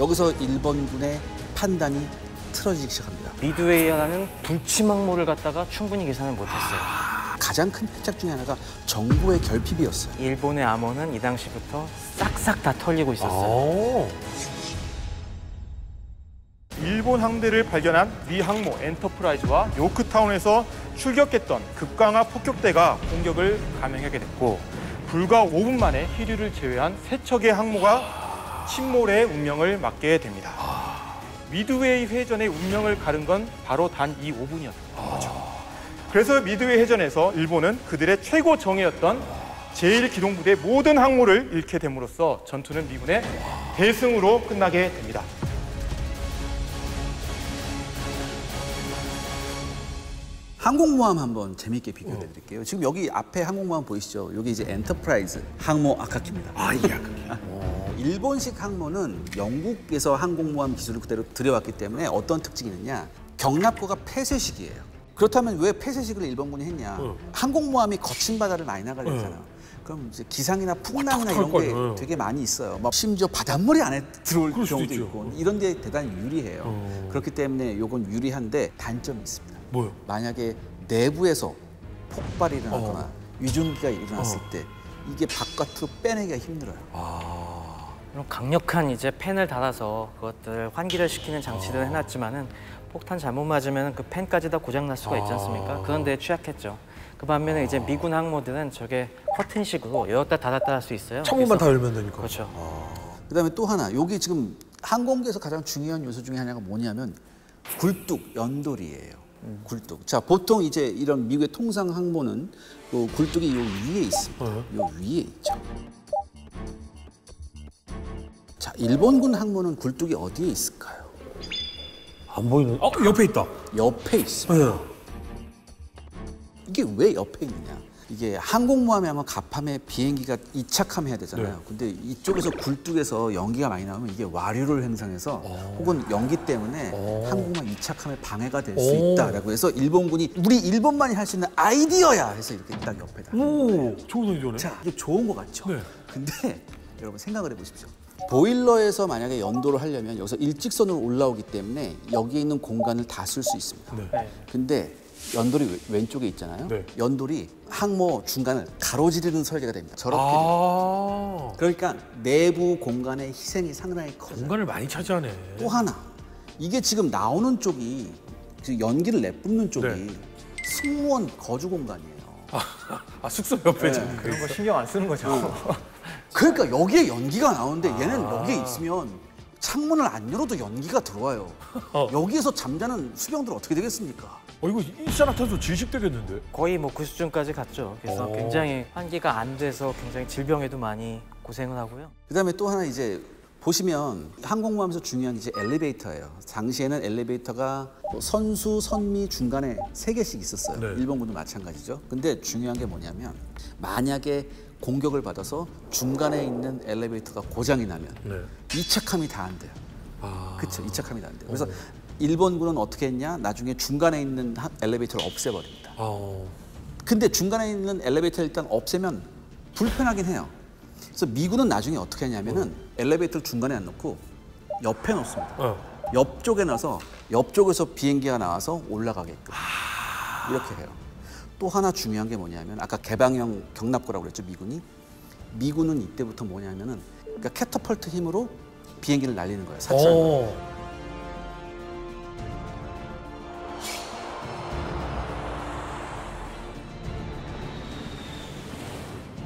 여기서 일본군의 판단이 틀어지기 시작합니다. 미드웨이라는 불침 항모를 갖다가 충분히 계산을 못했어요. 가장 큰 패착 중에 하나가 정보의 결핍이었어요. 일본의 암호는 이 당시부터 싹싹 다 털리고 있었어요. 일본 함대를 발견한 미 항모 엔터프라이즈와 요크타운에서 출격했던 급강하 폭격대가 공격을 감행하게 됐고 불과 5분 만에 희류를 제외한 세 척의 항모가 침몰의 운명을 맞게 됩니다. 미드웨이 해전의 운명을 가른 건 바로 단 이 5분이었던 거죠. 그래서 미드웨이 해전에서 일본은 그들의 최고 정예였던 제1기동부대의 모든 항모를 잃게 됨으로써 전투는 미군의 대승으로 끝나게 됩니다. 항공모함 한번 재미있게 비교해 드릴게요. 지금 여기 앞에 항공모함 보이시죠? 여기 이제 엔터프라이즈 항모 아카키입니다. 이 아카키. 일본식 항모는 영국에서 항공모함 기술을 그대로 들여왔기 때문에 어떤 특징이 있느냐? 경납고가 폐쇄식이에요. 그렇다면 왜 폐쇄식을 일본군이 했냐? 항공모함이 거친 바다를 많이 나가려잖아요. 그럼 이제 기상이나 풍랑이나 이런 게 되게 많이 있어요. 막 심지어 바닷물이 안에 들어올 경우도 있고 이런 데 대단히 유리해요. 그렇기 때문에 이건 유리한데 단점이 있습니다. 뭐요? 만약에 내부에서 폭발이 일어나거나 유전기가 일어났을 때 이게 바깥으로 빼내기가 힘들어요. 그럼 강력한 이제 팬을 달아서 그것들을 환기를 시키는 장치를 해놨지만은 폭탄 잘못 맞으면 그 팬까지 다 고장 날 수가 있지 않습니까? 그런 데에 취약했죠. 그 반면에 이제 미군 항모들은 저게 커튼식으로 열었다 닫았다 할 수 있어요. 창문만 다 열면 되니까. 그렇죠. 그다음에 또 하나, 여기 지금 항공기에서 가장 중요한 요소 중에 하나가 뭐냐면 굴뚝, 연돌이에요. 굴뚝. 자, 보통 이제 이런 미국의 통상 항모는 그 굴뚝이 요 위에 있습니다. 요 위에 있죠. 자, 일본군 항모는 굴뚝이 어디에 있을까요? 안 보이는. 옆에 있다. 옆에 있습니다. 이게 왜 옆에 있느냐? 이게 항공모함에 하면 갑함에 비행기가 이착함해야 되잖아요. 근데 이쪽에서 굴뚝에서 연기가 많이 나오면 이게 와류를 형성해서 혹은 연기 때문에 항공모함 이착함에 방해가 될 수 있다라고 해서 일본군이 우리 일본만이 할 수 있는 아이디어야 해서 이렇게 딱 옆에다. 오, 좋은 아이디어네. 자, 이게 좋은 것 같죠? 네. 근데 여러분 생각을 해보십시오. 보일러에서 만약에 연도를 하려면 여기서 일직선으로 올라오기 때문에 여기에 있는 공간을 다 쓸 수 있습니다. 근데 연돌이 왼쪽에 있잖아요. 연돌이 항모 중간을 가로지르는 설계가 됩니다. 저렇게 됩니다. 그러니까 내부 공간의 희생이 상당히 커요. 공간을 많이 차지하네. 또 하나, 이게 지금 나오는 쪽이 연기를 내뿜는 쪽이 승무원 거주 공간이에요. 숙소 옆에 그런 거 신경 안 쓰는 거죠. 그러니까 여기에 연기가 나오는데 얘는 여기에 있으면 창문을 안 열어도 연기가 들어와요. 여기에서 잠자는 수병들 어떻게 되겠습니까? 이거 일산화탄소 질식되겠는데? 거의 뭐 그 수준까지 갔죠. 그래서 굉장히 환기가 안 돼서 굉장히 질병에도 많이 고생을 하고요. 그다음에 또 하나 이제 보시면 항공모함에서 중요한 게 이제 엘리베이터예요. 당시에는 엘리베이터가 선수, 선미 중간에 3개씩 있었어요. 일본군도 마찬가지죠. 근데 중요한 게 뭐냐면 만약에 공격을 받아서 중간에 있는 엘리베이터가 고장이 나면 이착함이 다 안 돼요. 그렇죠. 이착함이 다 안 돼요. 그래서 일본군은 어떻게 했냐? 나중에 중간에 있는 엘리베이터를 없애버립니다. 근데 중간에 있는 엘리베이터를 일단 없애면 불편하긴 해요. 그래서 미군은 나중에 어떻게 하냐면은 엘리베이터를 중간에 안 놓고 옆에 놓습니다. 옆쪽에 놔서 옆쪽에서 비행기가 나와서 올라가게끔 이렇게 해요. 또 하나 중요한 게 뭐냐면 아까 개방형 경납고라고 그랬죠, 미군이. 미군은 이때부터 뭐냐면은 그러니까 캐터펄트 힘으로 비행기를 날리는 거예요, 사출하는.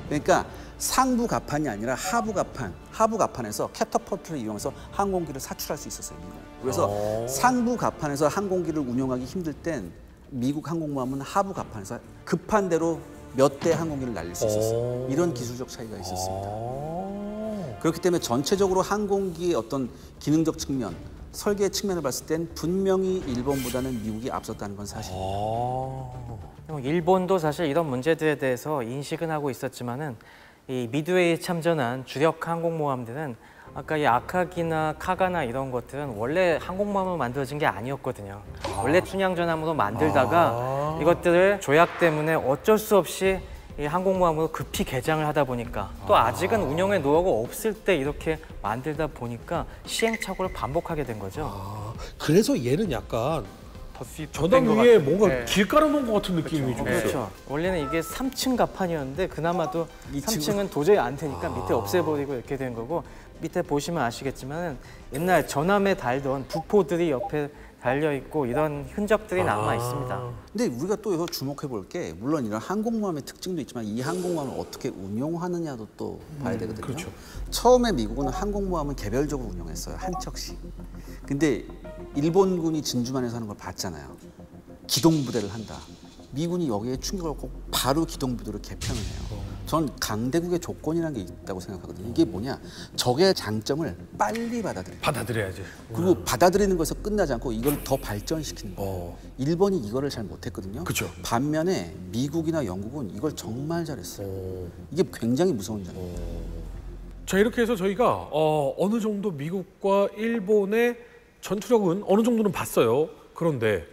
그러니까 상부 갑판이 아니라 하부 갑판, 하부 갑판에서 캐터펄트를 이용해서 항공기를 사출할 수 있었어요, 미국. 그래서 상부 갑판에서 항공기를 운용하기 힘들 땐 미국 항공모함은 하부 갑판에서 급한 대로 몇 대 항공기를 날릴 수 있었어요. 이런 기술적 차이가 있었습니다. 그렇기 때문에 전체적으로 항공기의 어떤 기능적 측면, 설계 측면을 봤을 땐 분명히 일본보다는 미국이 앞섰다는 건 사실입니다. 일본도 사실 이런 문제들에 대해서 인식은 하고 있었지만은 이 미드웨이에 참전한 주력 항공모함들은 아까 이 아카기나 카가나 이런 것들은 원래 항공모함으로 만들어진 게 아니었거든요. 원래 순양전함으로 만들다가 이것들을 조약 때문에 어쩔 수 없이 이 항공모함으로 급히 개장을 하다 보니까 또 아직은 운영의 노하우가 없을 때 이렇게 만들다 보니까 시행착오를 반복하게 된 거죠. 그래서 얘는 약간 덧시 저당 덧댄 것 위에 같은. 뭔가 네. 길 깔아놓은 것 같은 느낌이 좀 있어요. 그렇죠. 원래는 이게 3층 갑판이었는데 그나마도 3층은 도저히 안 되니까 밑에 없애버리고 이렇게 된 거고 밑에 보시면 아시겠지만 옛날 전함에 달던 부포들이 옆에 달려 있고 이런 흔적들이 남아 있습니다. 근데 우리가 또 여기서 주목해 볼 게 물론 이런 항공모함의 특징도 있지만 이 항공모함을 어떻게 운용하느냐도 또 봐야 되거든요. 그렇죠. 처음에 미국은 항공모함은 개별적으로 운용했어요. 한 척씩. 근데 일본군이 진주만에서 하는 걸 봤잖아요. 기동부대를 한다. 미군이 여기에 충격을 받고 바로 기동부대로 개편을 해요. 전 강대국의 조건이라는 게 있다고 생각하거든요. 이게 뭐냐? 적의 장점을 빨리 받아들여요. 받아들여야지. 그리고 받아들이는 것에서 끝나지 않고 이걸 더 발전시키는 거예요. 일본이 이거를 잘 못했거든요. 그쵸. 반면에 미국이나 영국은 이걸 정말 잘했어요. 이게 굉장히 무서운 점이에요. 자, 이렇게 해서 저희가 어느 정도 미국과 일본의 전투력은 어느 정도는 봤어요. 그런데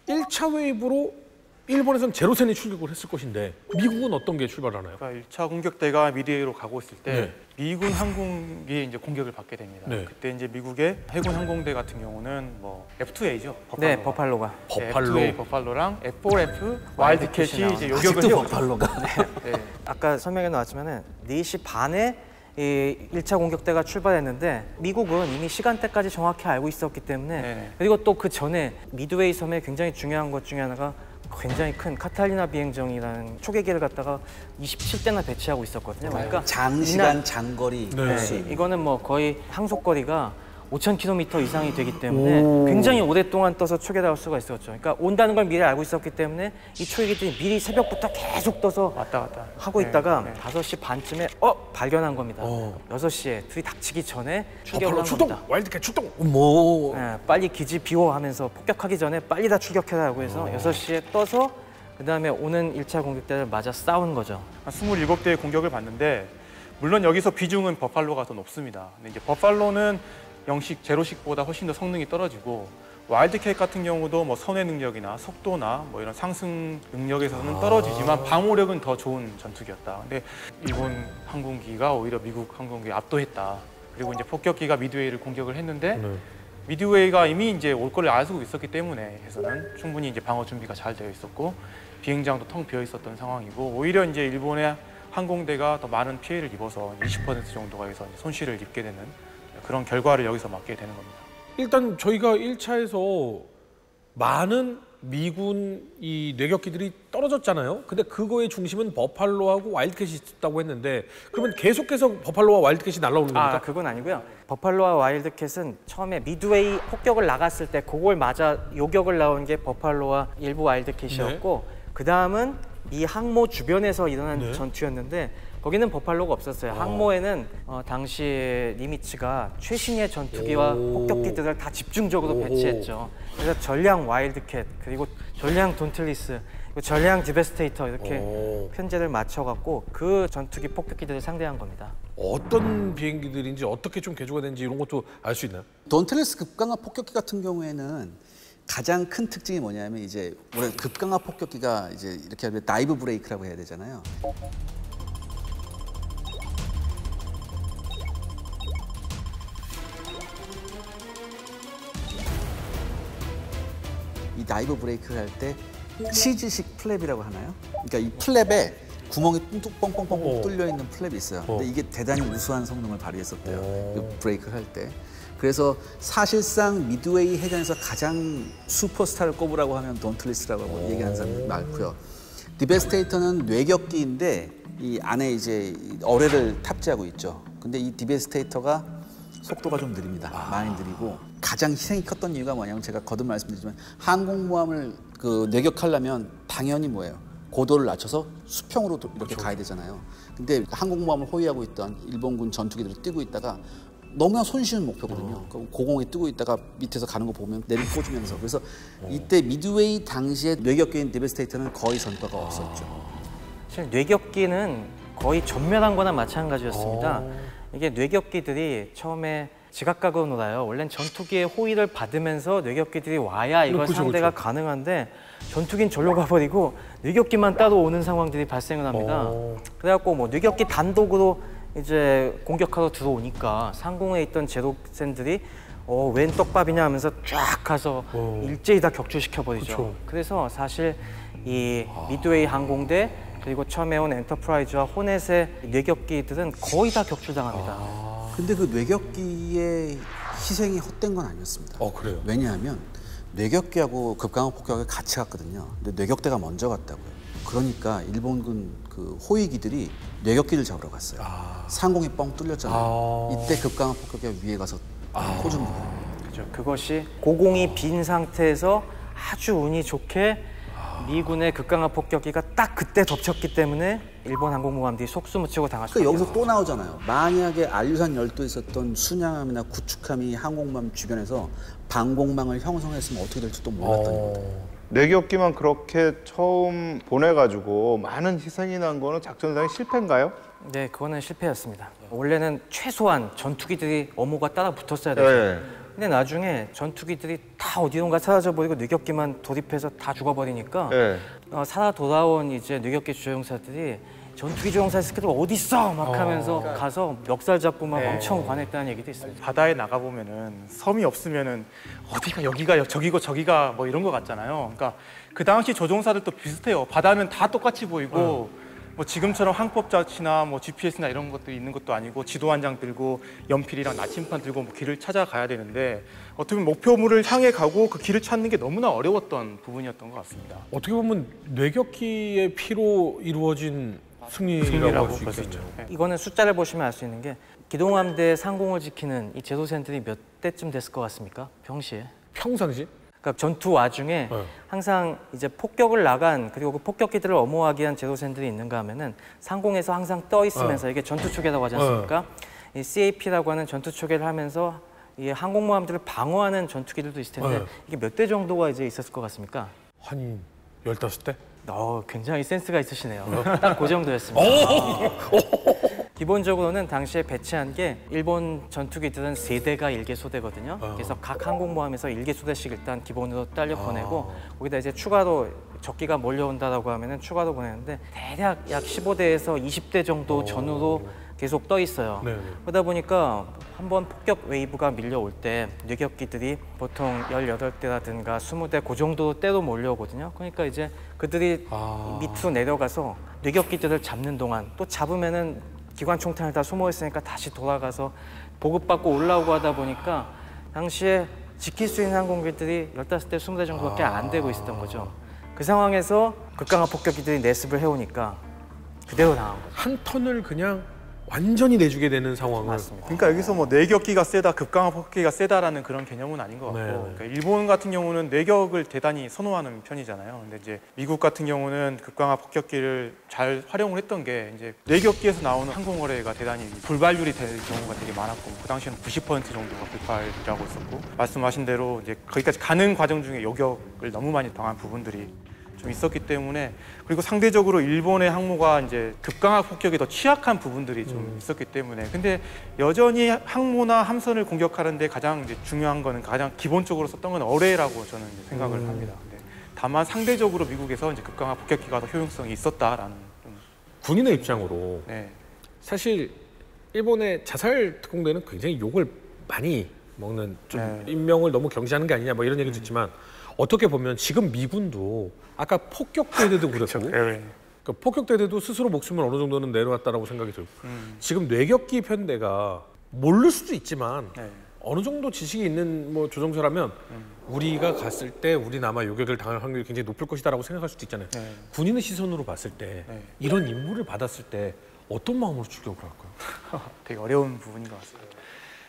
1차 웨이브로 일본에서는 제로센이 출격을 했을 것인데 미국은 어떤 게 출발하나요? 그러니까 1차 공격대가 미드웨이로 가고 있을 때 네. 미군 항공기 이제 공격을 받게 됩니다. 네. 그때 이제 미국의 해군 항공대 같은 경우는 뭐 F2A죠. 네, 버팔로가. 버팔로. F2A 버팔로랑 F4F 와일드캣이 이제 요격을 아직도 해요. 버팔로가. 네. 아까 설명에 나왔지만은 4시 반에 이 1차 공격대가 출발했는데 미국은 이미 시간대까지 정확히 알고 있었기 때문에 네네. 그리고 또 그 전에 미드웨이 섬에 굉장히 중요한 것 중에 하나가 굉장히 큰 카탈리나 비행정이라는 초계기를 갖다가 27대나 배치하고 있었거든요. 그러니까 장시간 장거리. 네, 이거는 뭐 거의 항속거리가 5,000km 이상이 되기 때문에 굉장히 오랫동안 떠서 초계다올 수가 있었죠. 그러니까 온다는 걸 미리 알고 있었기 때문에 이 초계기들이 미리 새벽부터 계속 떠서 왔다 갔다 하고 네, 있다가 네. 5시 반쯤에 발견한 겁니다. 6시에 들이 닥치기 전에 출격을 버팔로 한 출동! 겁니다. 와일드캣 출동! 뭐 네, 빨리 기지 비워하면서 폭격하기 전에 빨리 다 출격해라고 해서 6시에 떠서 그다음에 오는 1차 공격대를 맞아 싸운 거죠. 한 27대의 공격을 받는데 물론 여기서 비중은 버팔로가 더 높습니다. 근데 이제 버팔로는 영식, 제로식보다 훨씬 더 성능이 떨어지고 와일드캣 같은 경우도 뭐 선회 능력이나 속도나 뭐 이런 상승 능력에서는 떨어지지만 방호력은 더 좋은 전투기였다. 근데 일본 항공기가 오히려 미국 항공기에 압도했다. 그리고 이제 폭격기가 미드웨이를 공격을 했는데 미드웨이가 이미 이제 올 거를 알고 있었기 때문에 해서는 충분히 이제 방어 준비가 잘 되어 있었고 비행장도 텅 비어 있었던 상황이고 오히려 이제 일본의 항공대가 더 많은 피해를 입어서 20% 정도가 여기서 손실을 입게 되는 그런 결과를 여기서 맞게 되는 겁니다. 일단 저희가 1차에서 많은 미군 이 뇌격기들이 떨어졌잖아요. 근데 그거의 중심은 버팔로하고 와일드캣이 있었다고 했는데 그러면 계속해서 버팔로와 와일드캣이 날아오는 겁니까? 그건 아니고요. 버팔로와 와일드캣은 처음에 미드웨이 폭격을 나갔을 때 그걸 맞아 요격을 나온 게 버팔로와 일부 와일드캣이었고 그 다음은 이 항모 주변에서 일어난 전투였는데 거기는 버팔로가 없었어요. 항모에는 당시 니미츠가 최신의 전투기와 폭격기들을 다 집중적으로 배치했죠. 그래서 전량 와일드캣 그리고 전량 돈틀리스 그리고 전량 디베스테이터 이렇게 편제를 맞춰갖고 그 전투기 폭격기들을 상대한 겁니다. 어떤 비행기들인지 어떻게 좀 개조가 되는지 이런 것도 알 수 있나요? 돈틀리스 급강하 폭격기 같은 경우에는 가장 큰 특징이 뭐냐면 이제 원래 급강하 폭격기가 이제 이렇게 하면 다이브 브레이크라고 해야 되잖아요. 이 다이브 브레이크를 할 때 치즈식 플랩이라고 하나요? 그러니까 이 플랩에 구멍이 뻥뻥뻥뻥 뚫려 있는 플랩이 있어요. 근데 이게 대단히 우수한 성능을 발휘했었대요. 그 브레이크를 할 때. 그래서 사실상 미드웨이 해전에서 가장 슈퍼스타를 꼽으라고 하면 돈틀리스라고 얘기하는 사람이 많고요. 디베스테이터는 뇌격기인데 이 안에 이제 어뢰를 탑재하고 있죠. 근데 이 디베스테이터가 속도가 좀 느립니다. 많이 느리고 가장 희생이 컸던 이유가 뭐냐면 제가 거듭 말씀드리지만 항공모함을 그 뇌격하려면 당연히 뭐예요? 고도를 낮춰서 수평으로 이렇게 가야 되잖아요. 근데 항공모함을 호위하고 있던 일본군 전투기들을 뛰고 있다가 너무나 손쉬운 목표거든요. 고공에 뜨고 있다가 밑에서 가는 거 보면 내리 꽂으면서 그래서 이때 미드웨이 당시에 뇌격기인 디베스테이터는 거의 전과가 없었죠. 사실 뇌격기는 거의 전멸한 거나 마찬가지였습니다. 이게 뇌격기들이 처음에 지각각으로 놀아요. 원래는 전투기의 호위를 받으면서 뇌격기들이 와야 이걸 그쵸, 상대가 그쵸. 가능한데 전투기는 절로 가버리고 뇌격기만 따로 오는 상황들이 발생을 합니다. 그래갖고 뭐 뇌격기 단독으로 이제 공격하러 들어오니까 상공에 있던 제로센들이 웬 떡밥이냐 하면서 쫙 가서 일제히 다 격추시켜버리죠. 그쵸. 그래서 사실 이 미드웨이 항공대 그리고 처음에 온 엔터프라이즈와 호넷의 뇌격기들은 거의 다 격추당합니다. 근데 그 뇌격기의 희생이 헛된 건 아니었습니다. 그래요? 왜냐하면 뇌격기하고 급강화 폭격을 같이 갔거든요. 근데 뇌격대가 먼저 갔다고요. 그러니까 일본군 그 호위기들이 뇌격기를 잡으러 갔어요. 상공이 뻥 뚫렸잖아요. 이때 급강화 폭격기가 위에 가서 꽂은 거예요. 그렇죠. 그것이 고공이 빈 상태에서 아주 운이 좋게 미군의 급강화 폭격기가 딱 그때 덮쳤기 때문에 일본 항공모함들이 속수무책으로 당할 수밖에 그러니까 여기서 없어요. 또 나오잖아요. 만약에 알류산 열도에 있었던 순양함이나 구축함이 항공모함 주변에서 방공망을 형성했으면 어떻게 될지 또 몰랐다는 거예요. 뇌격기만 그렇게 처음 보내가지고 많은 희생이 난 거는 작전상의 실패인가요? 네, 그거는 실패였습니다. 원래는 최소한 전투기들이 어모가 따라 붙었어야 되죠. 네. 근데 나중에 전투기들이 다 어디론가 사라져버리고 뇌격기만 돌입해서 다 죽어버리니까 네. 살아 돌아온 이제 뇌격기 조종사들이 전투기 조종사 스킬을 어디 있어 막 하면서 가서 멱살 잡고 막 엄청 관했다는 얘기도 있습니다. 바다에 나가 보면은 섬이 없으면은 어디가 여기가 저기고 저기가 뭐 이런 거 같잖아요. 그러니까 그 당시 조종사들도 비슷해요. 바다는 다 똑같이 보이고 뭐 지금처럼 항법자치나 뭐 GPS나 이런 것들이 있는 것도 아니고 지도 한 장 들고 연필이랑 나침반 들고 뭐 길을 찾아가야 되는데 어떻게 보면 목표물을 향해 가고 그 길을 찾는 게 너무나 어려웠던 부분이었던 것 같습니다. 어떻게 보면 뇌격기의 피로 이루어진 승리라고 할 수 있겠네요. 네. 이거는 숫자를 보시면 알 수 있는 게 기동함대 상공을 지키는 이 제도센들이 몇 대쯤 됐을 것 같습니까? 평시에. 평상시? 그러니까 전투 와중에 항상 이제 폭격을 나간 그리고 그 폭격기들을 엄호하기 위한 제도센들이 있는가 하면은 상공에서 항상 떠 있으면서 이게 전투 초계라고 하지 않습니까? 이 CAP라고 하는 전투 초계를 하면서 이 항공모함들을 방어하는 전투기들도 있을 텐데 이게 몇 대 정도가 이제 있었을 것 같습니까? 한 15대? 굉장히 센스가 있으시네요. 딱 그 정도였습니다. 기본적으로는 당시에 배치한 게 일본 전투기들은 3대가 일개 소대거든요. 그래서 각 항공모함에서 일개 소대씩 일단 기본으로 딸려 보내고 거기다 이제 추가로 적기가 몰려온다라고 하면은 추가로 보내는데 대략 약 15대에서 20대 정도 전후로 계속 떠 있어요. 네네. 그러다 보니까 한번 폭격 웨이브가 밀려올 때 뇌격기들이 보통 18대라든가 20대 그 정도 때로 몰려오거든요. 그러니까 이제 그들이 밑으로 내려가서 뇌격기들을 잡는 동안 또 잡으면은 기관 총탄을 다 소모했으니까 다시 돌아가서 보급받고 올라오고 하다 보니까 당시에 지킬 수 있는 항공기들이 15대, 20대 정도밖에 안 되고 있었던 거죠. 그 상황에서 극강화 폭격기들이 내습을 해오니까 그대로 당한 거죠. 한 턴을 그냥 완전히 내주게 되는 상황을. 맞습니다. 그러니까 여기서 뭐 뇌격기가 세다, 급강화 폭격기가 세다라는 그런 개념은 아닌 것 같고, 네. 그러니까 일본 같은 경우는 뇌격을 대단히 선호하는 편이잖아요. 근데 이제 미국 같은 경우는 급강화 폭격기를 잘 활용을 했던 게 이제 뇌격기에서 나오는 항공거래가 대단히 불발률이 될 경우가 되게 많았고, 그 당시에는 90% 정도가 불발이라고 했었고, 말씀하신 대로 이제 거기까지 가는 과정 중에 요격을 너무 많이 당한 부분들이 좀 있었기 때문에, 그리고 상대적으로 일본의 항모가 이제 급강화 폭격에 더 취약한 부분들이 좀 있었기 때문에, 근데 여전히 항모나 함선을 공격하는데 가장 이제 중요한 거는 가장 기본적으로 썼던 건 어뢰라고 저는 이제 생각을 합니다. 근데 다만 상대적으로 미국에서 이제 급강화 폭격기가 더 효용성이 있었다라는 좀, 군인의 입장으로 네. 사실 일본의 자살 특공대는 굉장히 욕을 많이 먹는, 좀 네. 인명을 너무 경시하는 게 아니냐 뭐 이런 얘기도 있지만, 어떻게 보면 지금 미군도 아까 폭격대대도 그렇고 네. 그러니까 폭격대대도 스스로 목숨을 어느 정도는 내려왔다라고 생각이 들고, 지금 뇌격기 편대가 모를 수도 있지만 네. 어느 정도 지식이 있는 뭐 조종사라면 우리가 갔을 때 우리나마 요격을 당할 확률이 굉장히 높을 것이다라고 생각할 수도 있잖아요. 네. 군인의 시선으로 봤을 때 네. 이런 임무를 받았을 때 어떤 마음으로 출격을 할까요? 되게 어려운 부분인 것 같습니다.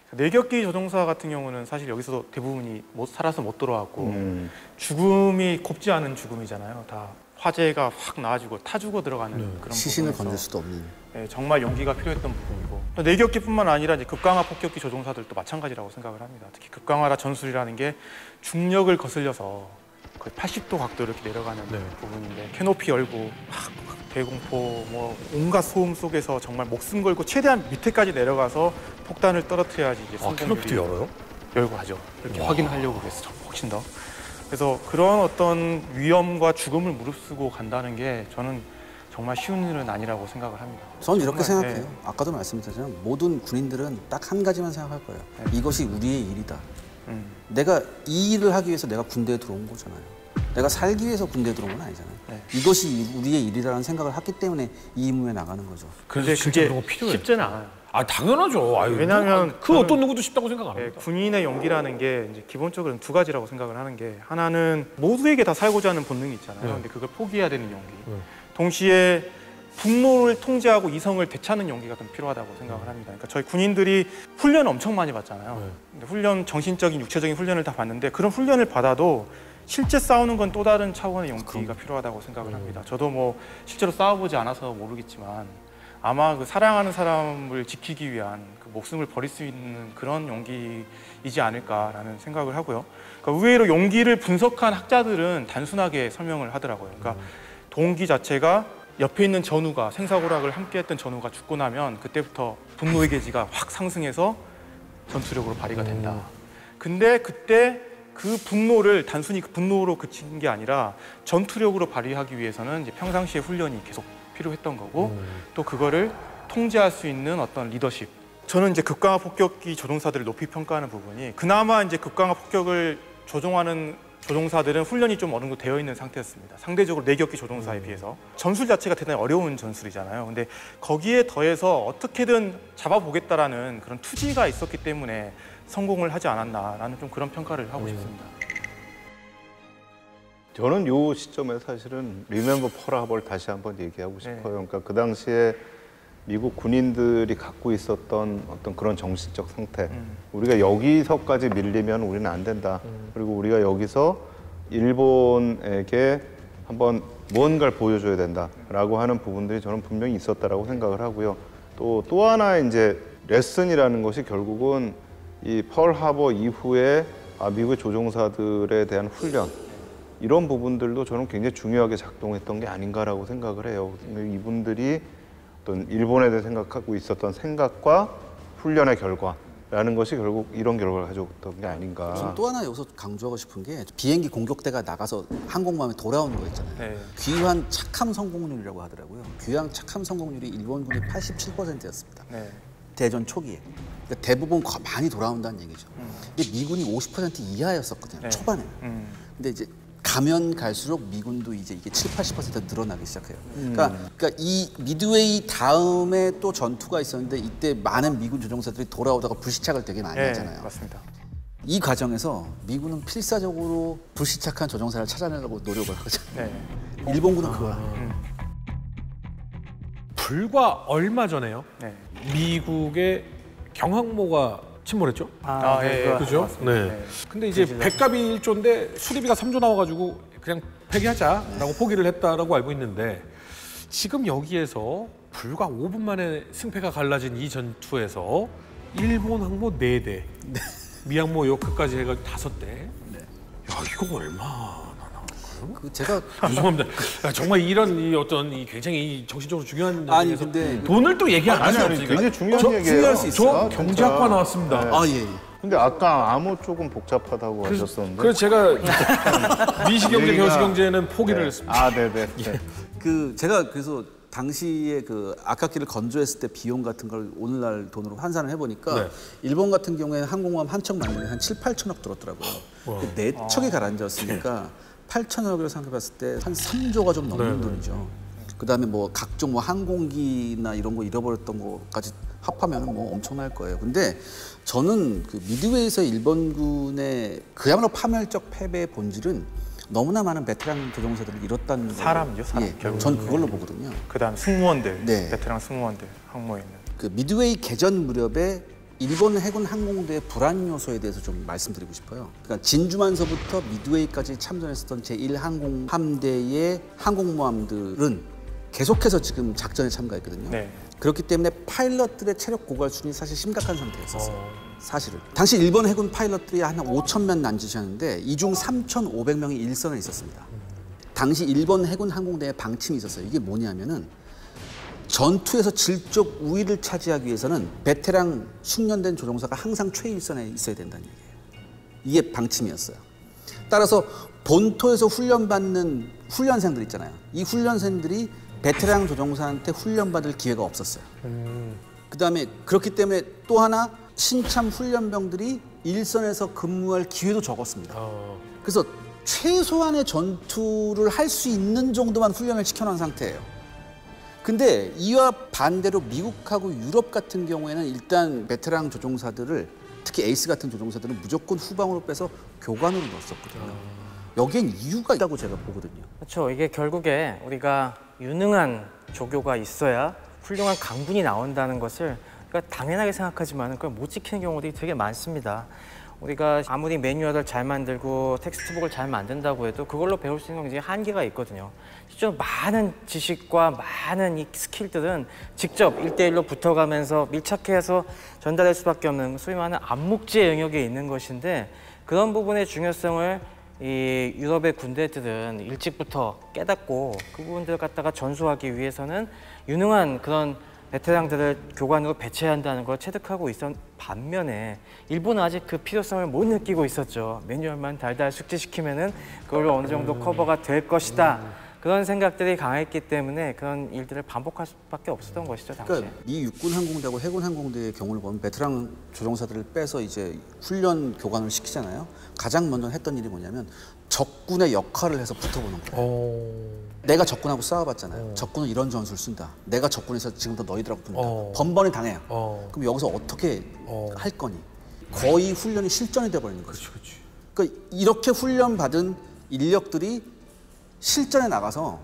뇌격기 조종사 같은 경우는 사실 여기서 대부분이 살아서 못 돌아왔고, 죽음이 곱지 않은 죽음이잖아요. 다 화재가 확 나와주고 타 죽어 들어가는 그런 시신을 부분에서 건질 수도 없는. 네, 정말 용기가 필요했던 부분이고, 또 뇌격기뿐만 아니라 이제 급강화 폭격기 조종사들도 마찬가지라고 생각을 합니다. 특히 급강화라 전술이라는 게 중력을 거슬려서 거의 80도 각도 이렇게 내려가는 네. 부분인데 캐노피 열고 막 대공포 뭐 온갖 소음 속에서 정말 목숨 걸고 최대한 밑에까지 내려가서 폭탄을 떨어뜨려야지 이제 캐노피도 열어요? 열고 하죠. 이렇게 확인하려고 그래서 훨씬 더. 그래서 그런 어떤 위험과 죽음을 무릅쓰고 간다는 게 저는 정말 쉬운 일은 아니라고 생각을 합니다. 저는 이렇게 정말, 생각해요. 아까도 말씀드렸지만 모든 군인들은 딱 한 가지만 생각할 거예요. 이것이 우리의 일이다. 내가 이 일을 하기 위해서 내가 군대에 들어온 거잖아요. 내가 살기 위해서 군대에 들어온 건 아니잖아요. 이것이 우리의 일이라는 생각을 했기 때문에 이 임무에 나가는 거죠. 근데 진짜 그게 그런 거 필요해요. 쉽지는 않아요. 아 당연하죠. 아유, 왜냐하면 그 어떤 누구도 쉽다고 생각 안 합니다. 군인의 용기라는 게 이제 기본적으로 두 가지라고 생각을 하는 게 하나는 모두에게 다 살고자 하는 본능이 있잖아요. 근데 그걸 포기해야 되는 용기. 동시에 분노를 통제하고 이성을 되찾는 용기가 좀 필요하다고 생각을 합니다. 그러니까 저희 군인들이 훈련 엄청 많이 받잖아요. 근데 훈련, 정신적인, 육체적인 훈련을 다 받는데 그런 훈련을 받아도 실제 싸우는 건 또 다른 차원의 용기가 필요하다고 생각을 합니다. 저도 뭐 실제로 싸워보지 않아서 모르겠지만 아마 그 사랑하는 사람을 지키기 위한 그 목숨을 버릴 수 있는 그런 용기이지 않을까라는 생각을 하고요. 그러니까 의외로 용기를 분석한 학자들은 단순하게 설명을 하더라고요. 그러니까 동기 자체가 옆에 있는 전우가 생사고락을 함께했던 전우가 죽고 나면 그때부터 분노의 게지가 확 상승해서 전투력으로 발휘가 된다. 근데 그때 그 분노를 단순히 그 분노로 그친 게 아니라 전투력으로 발휘하기 위해서는 이제 평상시에 훈련이 계속 필요했던 거고 또 그거를 통제할 수 있는 어떤 리더십. 저는 이제 급강화 폭격기 조종사들을 높이 평가하는 부분이 그나마 이제 급강화 폭격을 조종하는 조종사들은 훈련이 좀 어느 정도 되어 있는 상태였습니다. 상대적으로 내격기 조종사에 비해서. 전술 자체가 대단히 어려운 전술이잖아요. 근데 거기에 더해서 어떻게든 잡아보겠다라는 그런 투지가 있었기 때문에 성공을 하지 않았나라는 좀 그런 평가를 하고 싶습니다. 저는 요 시점에 사실은 리멤버 펄 하버를 다시 한번 얘기하고 싶어요. 그러니까 그 당시에 미국 군인들이 갖고 있었던 어떤 그런 정신적 상태. 우리가 여기서까지 밀리면 우리는 안 된다. 그리고 우리가 여기서 일본에게 한번 무언가를 보여줘야 된다라고 하는 부분들이 저는 분명히 있었다라고 생각을 하고요. 또 하나 이제 레슨이라는 것이 결국은 이 펄 하버 이후에 미국의 조종사들에 대한 훈련 이런 부분들도 저는 굉장히 중요하게 작동했던 게 아닌가라고 생각을 해요. 이분들이 어떤 일본에 대해 생각하고 있었던 생각과 훈련의 결과라는 것이 결국 이런 결과를 가져왔던 게 아닌가. 저는 또 하나 여기서 강조하고 싶은 게 비행기 공격대가 나가서 항공모함에 돌아오는 거 있잖아요. 귀환 착함 성공률이라고 하더라고요. 귀환 착함 성공률이 일본군의 87%였습니다. 대전 초기에. 그러니까 대부분 많이 돌아온다는 얘기죠. 근데 미군이 50% 이하였었거든요. 초반에. 근데 이제 가면 갈수록 미군도 이제 이게 70~80% 늘어나기 시작해요. 그러니까 이 미드웨이 다음에 또 전투가 있었는데 이때 많은 미군 조종사들이 돌아오다가 불시착을 되게 많이 하잖아요. 맞습니다. 이 과정에서 미군은 필사적으로 불시착한 조종사를 찾아내려고 노력을 하거든요. 일본군은 그걸 안 해요. 불과 얼마 전에요. 미국의 경항모가 침몰했죠. 그죠? 네. 근데 이제 백갑이 1조인데 수리비가 3조 나와가지고 그냥 폐기하자라고 포기를 했다라고 알고 있는데 지금 여기에서 불과 5분 만에 승패가 갈라진 이 전투에서 일본 항모 4대, 미항모 요크까지 해가 5대. 야 이거 얼마나 나올까요? 제가 죄송합니다. 정말 이런 이 어떤 이 굉장히 정신적으로 중요한 아니 얘기에서 근데 돈을 또 얘기 안 할 수 없으니까. 굉장히 중요한 얘기예요. 중요할 수 저 있어요. 경제학과 나왔습니다. 예. 근데 아까 암호 조금 복잡하다고 하셨었는데. 그래서 제가 미시경제, 경시경제는 포기를 했습니다. 네네. 제가 그래서 당시에 그 아카키를 건조했을 때 비용 같은 걸 오늘날 돈으로 환산을 해보니까 일본 같은 경우에는 항공모함 한 척 만드는 한 7~8천억 들었더라고요. 네 척이 가라앉았으니까 8천억을 생각해봤을 때 한 3조가 좀 넘는 돈이죠. 그다음에 뭐 각종 뭐 항공기나 이런 거 잃어버렸던 거까지 합하면 뭐 엄청날 거예요. 근데 저는 그 미드웨이에서 일본군의 그야말로 파멸적 패배의 본질은 너무나 많은 베테랑 조종사들을 잃었다는 사람이죠, 사람. 예, 전 그걸로 보거든요. 그다음 승무원들, 네. 베테랑 승무원들 항모에 있는. 그 미드웨이 개전 무렵에 일본 해군 항공대의 불안 요소에 대해서 좀 말씀드리고 싶어요. 그러니까 진주만서부터 미드웨이까지 참전했었던 제1항공 함대의 항공모함들은 계속해서 지금 작전에 참가했거든요. 그렇기 때문에 파일럿들의 체력 고갈순이 사실 심각한 상태였었어요. 사실은. 당시 일본 해군 파일럿들이 한 5,000명 남짓이었는데 이 중 3,500명이 일선에 있었습니다. 당시 일본 해군 항공대에 방침이 있었어요. 이게 뭐냐면은 전투에서 질적 우위를 차지하기 위해서는 베테랑 숙련된 조종사가 항상 최일선에 있어야 된다는 얘기예요. 이게 방침이었어요. 따라서 본토에서 훈련받는 훈련생들 있잖아요. 이 훈련생들이 베테랑 조종사한테 훈련받을 기회가 없었어요. 그다음에 그렇기 때문에 또 하나 신참 훈련병들이 일선에서 근무할 기회도 적었습니다. 그래서 최소한의 전투를 할 수 있는 정도만 훈련을 시켜놓은 상태예요. 근데 이와 반대로 미국하고 유럽 같은 경우에는 일단 베테랑 조종사들을 특히 에이스 같은 조종사들은 무조건 후방으로 빼서 교관으로 넣었었거든요. 여기엔 이유가 있다고 제가 보거든요. 그렇죠. 이게 결국에 우리가 유능한 조교가 있어야 훌륭한 강군이 나온다는 것을 우리가 당연하게 생각하지만 그걸 못 지키는 경우들이 되게 많습니다. 우리가 아무리 매뉴얼을 잘 만들고 텍스트북을 잘 만든다고 해도 그걸로 배울 수 있는 건 이제 한계가 있거든요. 실제로 많은 지식과 많은 이 스킬들은 직접 1대1로 붙어가면서 밀착해서 전달할 수밖에 없는 소위 말하는 암묵지의 영역에 있는 것인데 그런 부분의 중요성을 이 유럽의 군대들은 일찍부터 깨닫고 그 부분들을 갖다가 전수하기 위해서는 유능한 그런 베테랑들을 교관으로 배치해야 한다는 걸 체득하고 있었 반면에 일본은 아직 그 필요성을 못 느끼고 있었죠. 매뉴얼만 달달 숙지시키면은 그걸로 어느 정도 커버가 될 것이다. 그런 생각들이 강했기 때문에 그런 일들을 반복할 수밖에 없었던 것이죠, 당시에. 그러니까 미 육군 항공대하고 해군 항공대의 경우를 보면 베테랑 조종사들을 빼서 이제 훈련 교관을 시키잖아요. 가장 먼저 했던 일이 뭐냐면 적군의 역할을 해서 붙어보는 거예요. 내가 적군하고 싸워봤잖아요. 적군은 이런 전술을 쓴다. 내가 적군에서 지금부터 너희들하고 붙는다. 번번이 당해요. 그럼 여기서 어떻게 할 거니? 거의 훈련이 실전이 돼버리는 거죠. 그러니까 이렇게 훈련받은 인력들이 실전에 나가서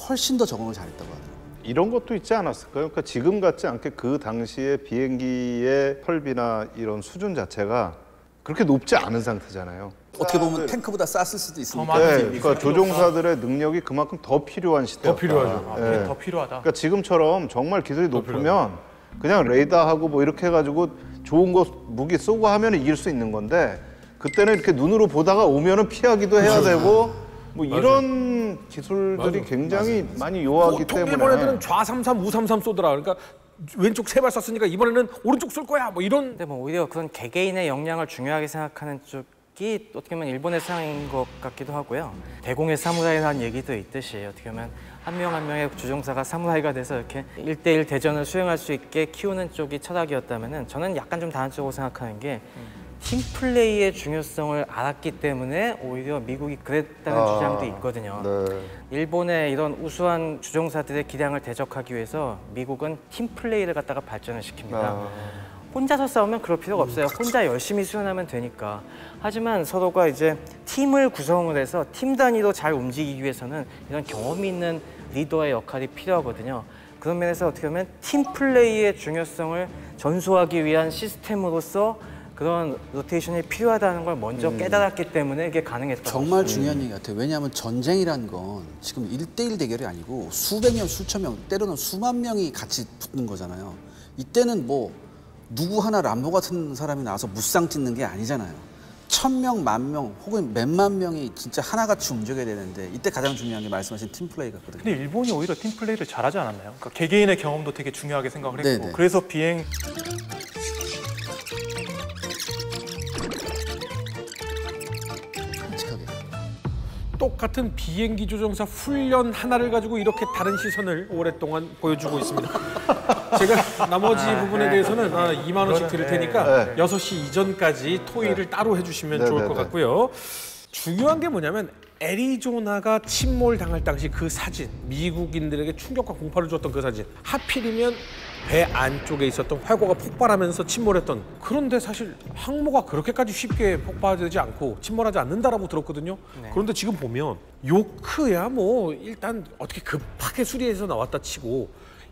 훨씬 더 적응을 잘했다고 하더라고요. 이런 것도 있지 않았을까요? 그러니까 지금 같지 않게 그 당시에 비행기의 설비나 이런 수준 자체가 그렇게 높지 않은 상태잖아요. 어떻게 보면 탱크보다 쌌을 수도 있으니까. 네, 그러니까 조종사들의 능력이 그만큼 더 필요한 시대였다. 더 필요하죠. 네. 더 필요하다. 그러니까 지금처럼 정말 기술이 높으면 그냥 레이더하고 뭐 이렇게 해가지고 좋은 거 무기 쏘고 하면 이길 수 있는 건데 그때는 이렇게 눈으로 보다가 오면은 피하기도 해야 되고 뭐 이런 기술들이 굉장히 많이 요하기 보통 때문에 일본 애들은 좌33, 우삼삼 쏘더라. 그러니까 왼쪽 세 발 쐈으니까 이번에는 오른쪽 쏠 거야. 뭐 이런. 근데 뭐 오히려 그런 개개인의 역량을 중요하게 생각하는 쪽이 어떻게 보면 일본의 상황인 것 같기도 하고요. 대공의 사무라이라는 얘기도 있듯이 어떻게 보면 한 명 한 명의 조종사가 사무라이가 돼서 이렇게 1대1 대전을 수행할 수 있게 키우는 쪽이 철학이었다면은 저는 약간 좀 다른 쪽으로 생각하는 게 팀플레이의 중요성을 알았기 때문에 오히려 미국이 그랬다는 주장도 있거든요. 네. 일본의 이런 우수한 주종사들의 기량을 대적하기 위해서 미국은 팀플레이를 갖다가 발전을 시킵니다. 혼자서 싸우면 그럴 필요가 없어요. 혼자 열심히 수련하면 되니까. 하지만 서로가 이제 팀을 구성을 해서 팀 단위로 잘 움직이기 위해서는 이런 경험이 있는 리더의 역할이 필요하거든요. 그런 면에서 어떻게 보면 팀플레이의 중요성을 전수하기 위한 시스템으로서 그런 로테이션이 필요하다는 걸 먼저 깨달았기 때문에 이게 가능했던 거죠. 정말 중요한 얘기 같아요. 왜냐하면 전쟁이라는 건 지금 1대1 대결이 아니고 수백 명, 수천 명, 때로는 수만 명이 같이 붙는 거잖아요. 이때는 뭐 누구 하나 람보 같은 사람이 나와서 무쌍 찍는 게 아니잖아요. 1000명, 10,000명 혹은 몇만 명이 진짜 하나같이 움직여야 되는데 이때 가장 중요한 게 말씀하신 팀플레이 같거든요. 근데 일본이 오히려 팀플레이를 잘하지 않았나요? 그러니까 개개인의 경험도 되게 중요하게 생각을 했고 네네. 그래서 비행 솔직하게. 똑같은 비행기 조종사 훈련 하나를 가지고 이렇게 다른 시선을 오랫동안 보여주고 있습니다. 제가 나머지 부분에 대해서는 2만 원씩 드릴 테니까 6시 이전까지 토의를 따로 해주시면 좋을 것 같고요. 중요한 게 뭐냐면 애리조나가 침몰당할 당시 그 사진, 미국인들에게 충격과 공포를 줬던 그 사진. 하필이면 배 안쪽에 있었던 활고가 폭발하면서 침몰했던. 그런데 사실 항모가 그렇게까지 쉽게 폭발되지 않고 침몰하지 않는다라고 들었거든요. 그런데 지금 보면 요크야 뭐 일단 어떻게 급하게 수리해서 나왔다 치고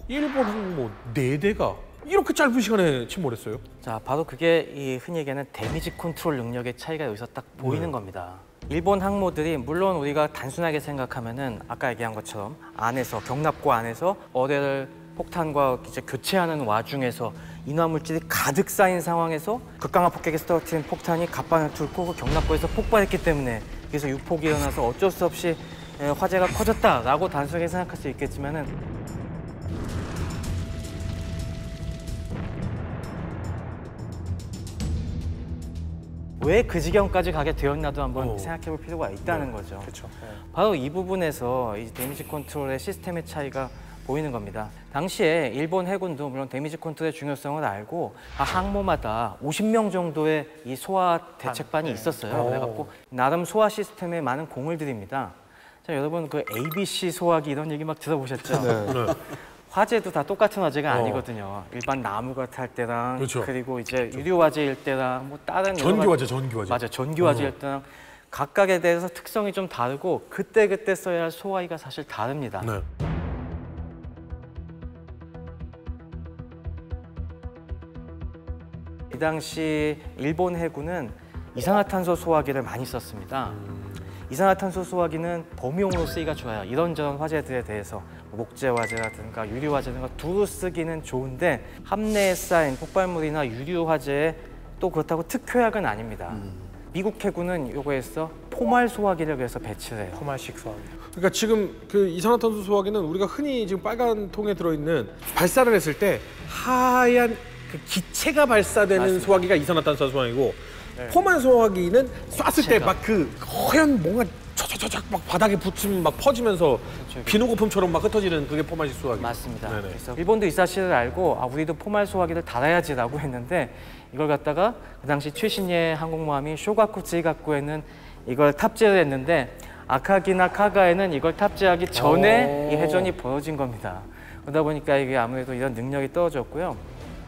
일본 항모 4대가 이렇게 짧은 시간에 침몰했어요. 자, 바로 그게 이 흔히 얘기하는 데미지 컨트롤 능력의 차이가 여기서 딱 보이는 겁니다. 일본 항모들이 물론 우리가 단순하게 생각하면은 아까 얘기한 것처럼 안에서 경납고 안에서 어뢰를 폭탄과 이제 교체하는 와중에서 인화물질이 가득 쌓인 상황에서 극강화 폭격에서 떨어뜨린 폭탄이 갑판을 뚫고 그 경납고에서 폭발했기 때문에 그래서 유폭이 일어나서 어쩔 수 없이 화재가 커졌다라고 단순하게 생각할 수 있겠지만은 왜 그 지경까지 가게 되었나도 한번 생각해 볼 필요가 있다는 거죠. 그렇죠. 바로 이 부분에서 이 데미지 컨트롤의 시스템의 차이가 보이는 겁니다. 당시에 일본 해군도 물론 데미지 컨트롤의 중요성을 알고 항모마다 50명 정도의 이 소화 대책반이 있었어요. 그래갖고 나름 소화 시스템에 많은 공을 들입니다. 자, 여러분 그 ABC 소화기 이런 얘기 막 들어보셨죠? 네. 화재도 다 똑같은 화재가 아니거든요. 일반 나무가 탈 때랑 그렇죠. 그리고 이제 유류 화재일 때랑 뭐 다른 전기 화재, 전기 화재. 맞아, 전기 화재일 때랑 각각에 대해서 특성이 좀 다르고 그때 써야 할 소화기가 사실 다릅니다. 네. 이 당시 일본 해군은 이산화탄소 소화기를 많이 썼습니다. 이산화탄소 소화기는 범용으로 쓰기가 좋아요. 이런저런 화재들에 대해서 목재 화재라든가 유류 화재든가 두루 쓰기는 좋은데 함내에 쌓인 폭발물이나 유류 화재에 또 그렇다고 특효약은 아닙니다. 미국 해군은 이거에서 포말 소화기를 그래서 배치를 해요. 포말식 소화기. 그러니까 지금 그 이산화탄소 소화기는 우리가 흔히 지금 빨간 통에 들어있는 발사를 했을 때 하얀 그 기체가 발사되는 맞습니다. 소화기가 이산화탄소 소화기고 포말 소화기는 쐈을 때 막 그 허연 뭔가 촤촤촤 막 바닥에 붙으면 막 퍼지면서 비누거품처럼 막 흩어지는 그게 포말식 소화기. 맞습니다. 네네. 그래서 일본도 이 사실을 알고 우리도 포말 소화기를 달아야지라고 했는데 이걸 갖다가 그 당시 최신의 항공모함이 쇼가쿠 쯔이가쿠에는 이걸 탑재를 했는데 아카기나 카가에는 이걸 탑재하기 전에 이 해전이 벌어진 겁니다. 그러다 보니까 이게 아무래도 이런 능력이 떨어졌고요.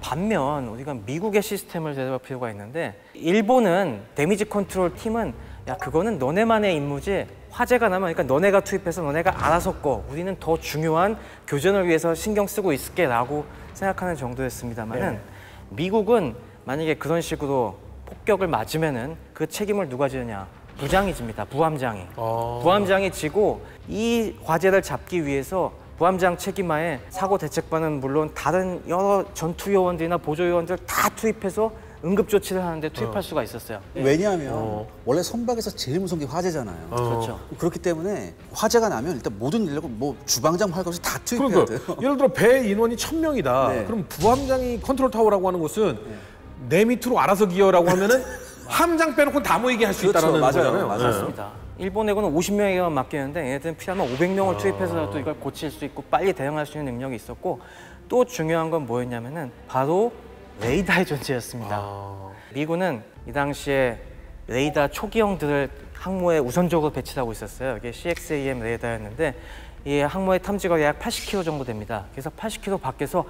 반면 우리가 미국의 시스템을 되돌아볼 필요가 있는데 일본은 데미지 컨트롤 팀은 야 그거는 너네만의 임무지 화재가 나면 그러니까 너네가 투입해서 너네가 알아서 꺼 우리는 더 중요한 교전을 위해서 신경 쓰고 있을게 라고 생각하는 정도였습니다만은 미국은 만약에 그런 식으로 폭격을 맞으면은 그 책임을 누가 지느냐 부장이 집니다. 부함장이. 부함장이 지고 이 화재를 잡기 위해서 부함장 책임하에 사고 대책반은 물론 다른 여러 전투 요원들이나 보조 요원들 다 투입해서 응급 조치를 하는데 투입할 수가 있었어요. 왜냐하면 원래 선박에서 제일 무서운 게 화재잖아요. 그렇죠. 그렇기 때문에 화재가 나면 일단 모든 인력을 뭐 주방장 할 것이 다 투입해야 돼요. 예를 들어 배 인원이 1000명이다. 네. 그럼 부함장이 컨트롤 타워라고 하는 곳은 내 밑으로 알아서 기어라고 하면은 함장 빼놓고 다 모이게 할 수 그렇죠. 있다는 맞아요. 거잖아요. 맞아요. 네. 맞습니다. 일본 해군은 50명에게만 맡기는데 얘네들은 필요하면 500명을 투입해서라도 이걸 고칠 수 있고 빨리 대응할 수 있는 능력이 있었고 또 중요한 건 뭐였냐면은 바로 레이더의 존재였습니다. 미군은 이 당시에 레이더 초기형들을 항모에 우선적으로 배치하고 있었어요. 이게 CXAM 레이더였는데 이 항모의 탐지거리가 약 80km 정도 됩니다. 그래서 80km 밖에서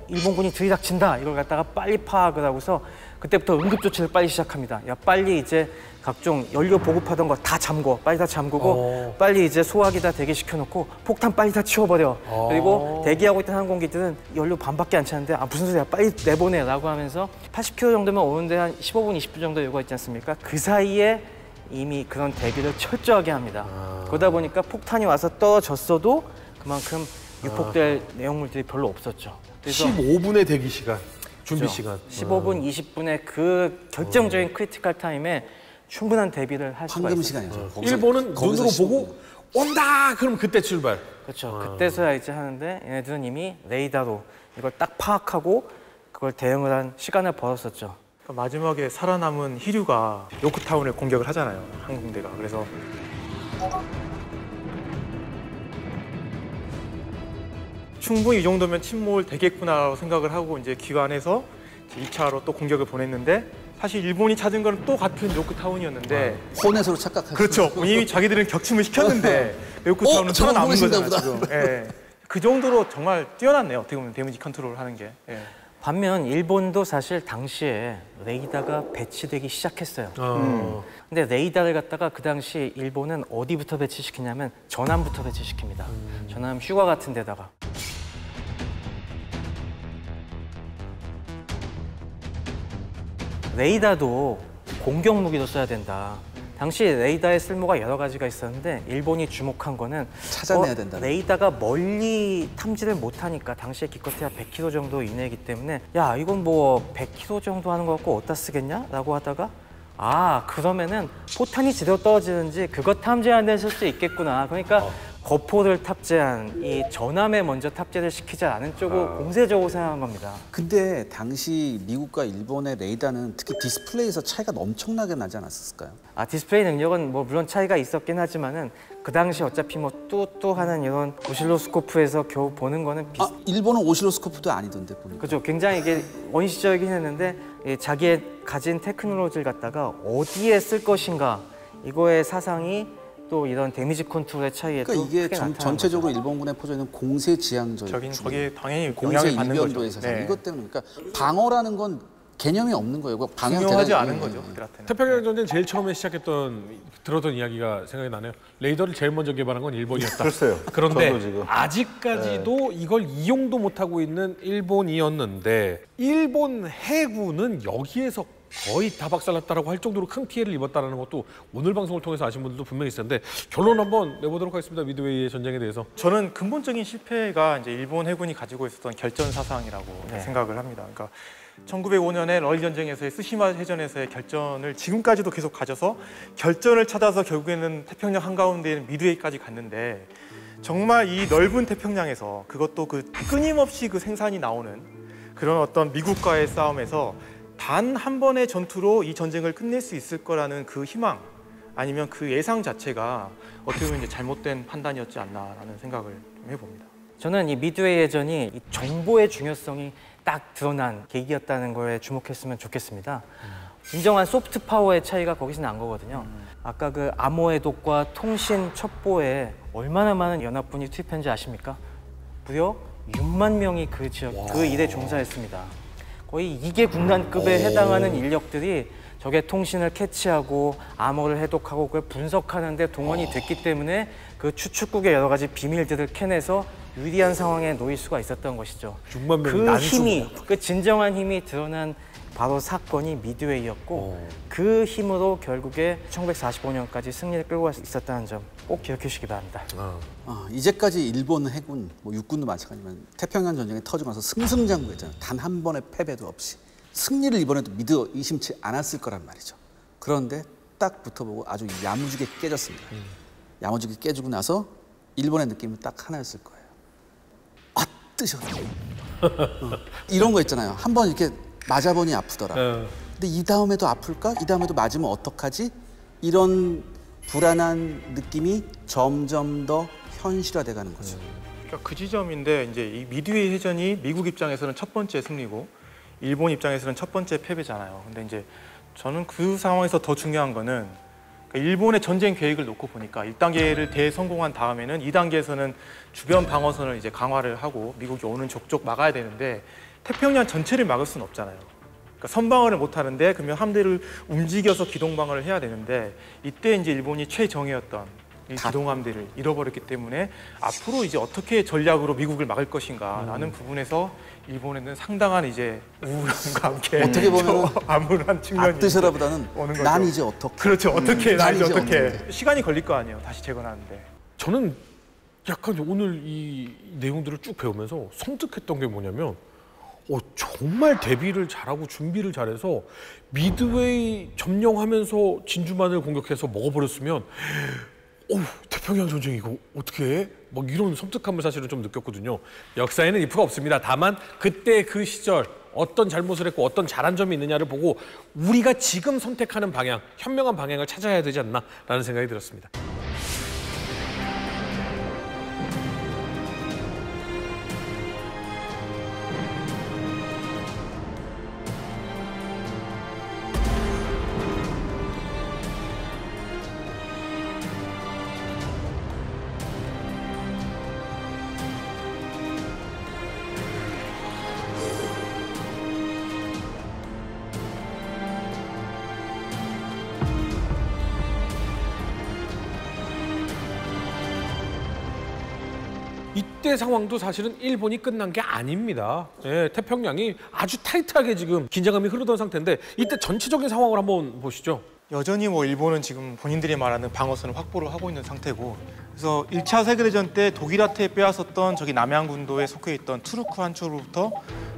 일본군이 들이닥친다 이걸 갖다가 빨리 파악을 하고서 그때부터 응급조치를 빨리 시작합니다. 야 빨리 이제 각종 연료 보급하던 거 다 잠궈, 빨리 다 잠그고 빨리 이제 소화기 다 대기시켜놓고 폭탄 빨리 다 치워버려. 그리고 대기하고 있던 항공기들은 연료 반밖에 안 차는데 무슨 소리야 빨리 내보내라고 하면서 80km 정도면 오는데 한 15분, 20분 정도 요구가 있지 않습니까? 그 사이에 이미 그런 대비를 철저하게 합니다. 그러다 보니까 폭탄이 와서 떨어졌어도 그만큼 유폭될 내용물들이 별로 없었죠. 그래서 15분의 대기 시간, 준비 시간. 15분, 20분의 그 결정적인 크리티컬 타임에 충분한 대비를 할 수가 황금 있어요. 시간이죠. 일본은 눈으로 보고 온다. 그럼 그때 출발. 그렇죠. 그때서야 이제 하는데 얘네들은 이미 레이더로 이걸 딱 파악하고 그걸 대응을 한 시간을 벌었었죠. 그러니까 마지막에 살아남은 히류가 요크타운을 공격을 하잖아요. 항공대가. 그래서 충분히 이 정도면 침몰 되겠구나라고 생각을 하고 이제 귀환해서 2차로 또 공격을 보냈는데 사실 일본이 찾은 거는 또 같은 요크타운이었는데 호넷으로 착각하죠. 그렇죠. 이미 자기들은 격침을 시켰는데 요크타운은 저건 살아남은 호넷인가 거잖아요. 보다. 지금. 예. 그 정도로 정말 뛰어났네요. 어떻게 보면 데미지 컨트롤을 하는 게. 예. 반면 일본도 사실 당시에 레이더가 배치되기 시작했어요. 근데 레이더를 갖다가 그 당시 일본은 어디부터 배치시키냐면 전함부터 배치시킵니다. 전함 휴가 같은 데다가. 레이더도 공격 무기로 써야 된다. 당시 레이더의 쓸모가 여러 가지가 있었는데 일본이 주목한 거는 찾아내야 된다는 레이더가 멀리 탐지를 못하니까 당시에 기껏해야 100km 정도 이내이기 때문에 야 이건 뭐 100km 정도 하는 거 갖고 어디다 쓰겠냐? 라고 하다가 그러면은 포탄이 제대로 떨어지는지 그거 탐지하는 수 있겠구나. 그러니까 거포를 탑재한 이 전함에 먼저 탑재를 시키지 않은 쪽을 공세적으로 생각한 겁니다. 근데 당시 미국과 일본의 레이더는 특히 디스플레이에서 차이가 엄청나게 나지 않았을까요? 디스플레이 능력은 뭐 물론 차이가 있었긴 하지만은 그 당시 어차피 뭐 뚜뚜하는 이런 오실로스코프에서 겨우 보는 거는 일본은 오실로스코프도 아니던데 보니까. 그죠. 굉장히 이게 원시적이긴 했는데 자기의 가진 테크놀로지를 갖다가 어디에 쓸 것인가 이거의 사상이 또 이런 데미지 컨트롤의 차이에 그러니까 이게 전체적으로 일본군의 퍼져있는 공세지향적 거기에 당연히 공약을 받는 거죠. 사상. 이것 때문에 그러니까 방어라는 건 개념이 없는 거예요. 중요하지 않은 거죠. 태평양 전쟁 제일 처음에 들었던 이야기가 생각이 나네요. 레이더를 제일 먼저 개발한 건 일본이었다. 글쎄요. 그런데 아직까지도 이걸 이용도 못하고 있는 일본이었는데 일본 해군은 여기에서 거의 다 박살났다라고 할 정도로 큰 피해를 입었다는 것도 오늘 방송을 통해서 아신 분들도 분명히 있을 텐데 결론 한번 내보도록 하겠습니다. 미드웨이의 전쟁에 대해서. 저는 근본적인 실패가 이제 일본 해군이 가지고 있었던 결전 사상이라고 생각을 합니다. 그러니까 1905년에 러일 전쟁에서의 스시마 해전에서의 결전을 지금까지도 계속 가져서 결전을 찾아서 결국에는 태평양 한가운데 있는 미드웨이까지 갔는데 정말 이 넓은 태평양에서 그것도 그 끊임없이 그 생산이 나오는 그런 어떤 미국과의 싸움에서 단 한 번의 전투로 이 전쟁을 끝낼 수 있을 거라는 그 희망 아니면 그 예상 자체가 어떻게 보면 이제 잘못된 판단이었지 않나라는 생각을 좀 해봅니다. 저는 이 미드웨이 해전이 이 정보의 중요성이 딱 드러난 계기였다는 거에 주목했으면 좋겠습니다. 진정한 소프트 파워의 차이가 거기서 난 거거든요. 아까 그 암호의 독과 통신 첩보에 얼마나 많은 연합군이 투입했는지 아십니까? 무려 6만 명이 그 지역, 그 일에 종사했습니다. 거의 2개 군단급에 해당하는 인력들이 적의 통신을 캐치하고 암호를 해독하고 그걸 분석하는 데 동원이 됐기 때문에 그 추측국의 여러 가지 비밀들을 캐내서 유리한 상황에 놓일 수가 있었던 것이죠. 6만 명이 그 힘이, 그 진정한 힘이 드러난 바로 사건이 미드웨이였고 그 힘으로 결국에 1945년까지 승리를 끌고 갈 수 있었다는 점 꼭 기억해 주시기 바랍니다. 이제까지 일본 해군, 뭐 육군도 마찬가지지만 태평양 전쟁에 터지고 나서 승승장구했잖아요. 단 한 번의 패배도 없이. 승리를 이번에도 믿어 의심치 않았을 거란 말이죠. 그런데 딱 붙어보고 아주 야무지게 깨졌습니다. 야무지게 깨지고 나서 일본의 느낌은 딱 하나였을 거예요. 뜨셨다. 이런 거 있잖아요. 한 번 이렇게 맞아보니 아프더라. 근데 이 다음에도 아플까? 이 다음에도 맞으면 어떡하지? 이런 불안한 느낌이 점점 더 현실화돼 가는 거죠. 그러니까 그 지점인데 이제 이 미드웨이 해전이 미국 입장에서는 첫 번째 승리고 일본 입장에서는 첫 번째 패배잖아요. 근데 이제 저는 그 상황에서 더 중요한 거는 그러니까 일본의 전쟁 계획을 놓고 보니까 1단계를 대성공한 다음에는 2단계에서는 주변 방어선을 이제 강화를 하고 미국이 오는 족족 막아야 되는데 태평양 전체를 막을 수는 없잖아요. 그러니까 선방어를 못 하는데 그러면 함대를 움직여서 기동방어를 해야 되는데 이때 이제 일본이 최정예였던 이 기동함대를 잃어버렸기 때문에 앞으로 이제 어떻게 전략으로 미국을 막을 것인가라는 부분에서 일본에는 상당한 이제 우울함과 함께 어떻게 보면 암울한 측면이 앞드셔라보다는 오는 거죠. 난 이제 어떻게? 그렇죠. 어떻게 난 이제 어떻게 어떻게. 시간이 걸릴 거 아니에요. 다시 재건하는데. 저는 약간 오늘 이 내용들을 쭉 배우면서 섬뜩했던 게 뭐냐면 정말 대비를 잘하고 준비를 잘해서 미드웨이 점령하면서 진주만을 공격해서 먹어버렸으면 태평양 전쟁 이거 어떻게 해? 막 이런 섬뜩함을 사실은 좀 느꼈거든요. 역사에는 if가 없습니다. 다만 그때 그 시절 어떤 잘못을 했고 어떤 잘한 점이 있느냐를 보고 우리가 지금 선택하는 방향, 현명한 방향을 찾아야 되지 않나라는 생각이 들었습니다. 이때 상황도 사실은 일본이 끝난 게 아닙니다. 태평양이 아주 타이트하게 지금 긴장감이 흐르던 상태인데 이때 전체적인 상황을 한번 보시죠. 여전히 뭐 일본은 지금 본인들이 말하는 방어선을 확보를 하고 있는 상태고, 그래서 1차 세계대전 때 독일한테 빼앗았던 저기 남양군도에 속해 있던 투르크 한초로부터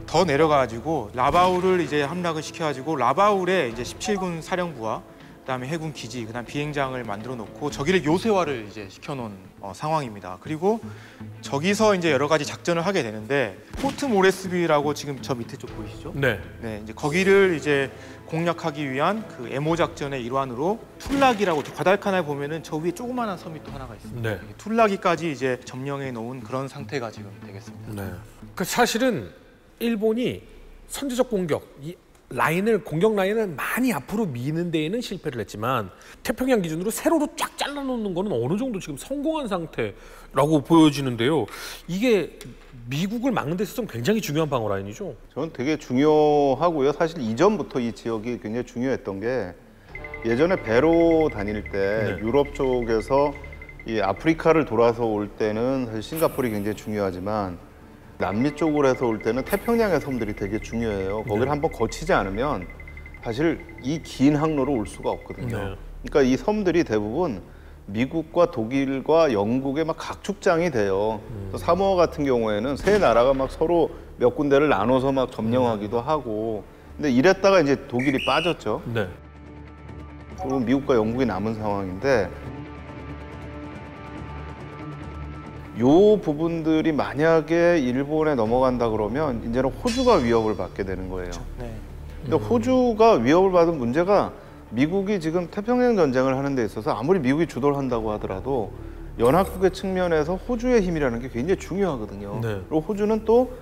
더 내려가지고 라바울을 이제 함락을 시켜가지고 라바울에 이제 17군 사령부와 그다음에 해군 기지, 그다음 비행장을 만들어 놓고 저기를 요새화를 이제 시켜놓은 상황입니다. 그리고 저기서 이제 여러 가지 작전을 하게 되는데 포트 모레스비라고 지금 저 밑에 쪽 보이시죠? 네. 네, 이제 거기를 이제 공략하기 위한 그 에모 작전의 일환으로 툴라기라고 과달카나에 보면은 저 위에 조그마한 섬이 또 하나가 있습니다. 네. 툴라기까지 이제 점령해 놓은 그런 상태가 지금 되겠습니다. 네. 그 사실은 일본이 선제적 공격, 이 라인을 공격 라인을 많이 앞으로 미는 데에는 실패를 했지만 태평양 기준으로 세로로 쫙 잘라놓는 거는 어느 정도 지금 성공한 상태라고 보여지는데요. 이게 미국을 막는 데 있어서 굉장히 중요한 방어 라인이죠. 저는 되게 중요하고요. 사실 이전부터 이 지역이 굉장히 중요했던 게 예전에 배로 다닐 때 네. 유럽 쪽에서 이 아프리카를 돌아서 올 때는 사실 싱가포르이 굉장히 중요하지만 남미 쪽으로 해서 올 때는 태평양의 섬들이 되게 중요해요. 거기를 네. 한번 거치지 않으면 사실 이 긴 항로로 올 수가 없거든요. 네. 그러니까 이 섬들이 대부분 미국과 독일과 영국의 막 각축장이 돼요. 또 사모아 같은 경우에는 세 나라가 막 서로 몇 군데를 나눠서 막 점령하기도 하고. 근데 이랬다가 이제 독일이 빠졌죠. 네. 그리고 미국과 영국이 남은 상황인데 요 부분들이 만약에 일본에 넘어간다 그러면 이제는 호주가 위협을 받게 되는 거예요. 네. 근데 호주가 위협을 받은 문제가 미국이 지금 태평양 전쟁을 하는 데 있어서 아무리 미국이 주도를 한다고 하더라도 연합국의 측면에서 호주의 힘이라는 게 굉장히 중요하거든요. 네. 그리고 호주는 또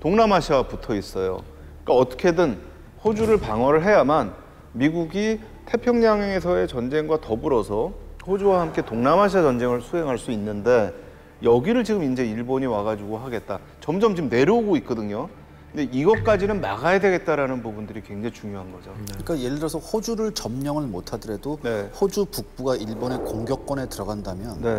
동남아시아와 붙어 있어요. 그러니까 어떻게든 호주를 방어를 해야만 미국이 태평양에서의 전쟁과 더불어서 호주와 함께 동남아시아 전쟁을 수행할 수 있는데 여기를 지금 이제 일본이 와가지고 하겠다. 점점 지금 내려오고 있거든요. 근데 이것까지는 막아야 되겠다라는 부분들이 굉장히 중요한 거죠. 그러니까 예를 들어서 호주를 점령을 못하더라도 네. 호주 북부가 일본의 공격권에 들어간다면 네.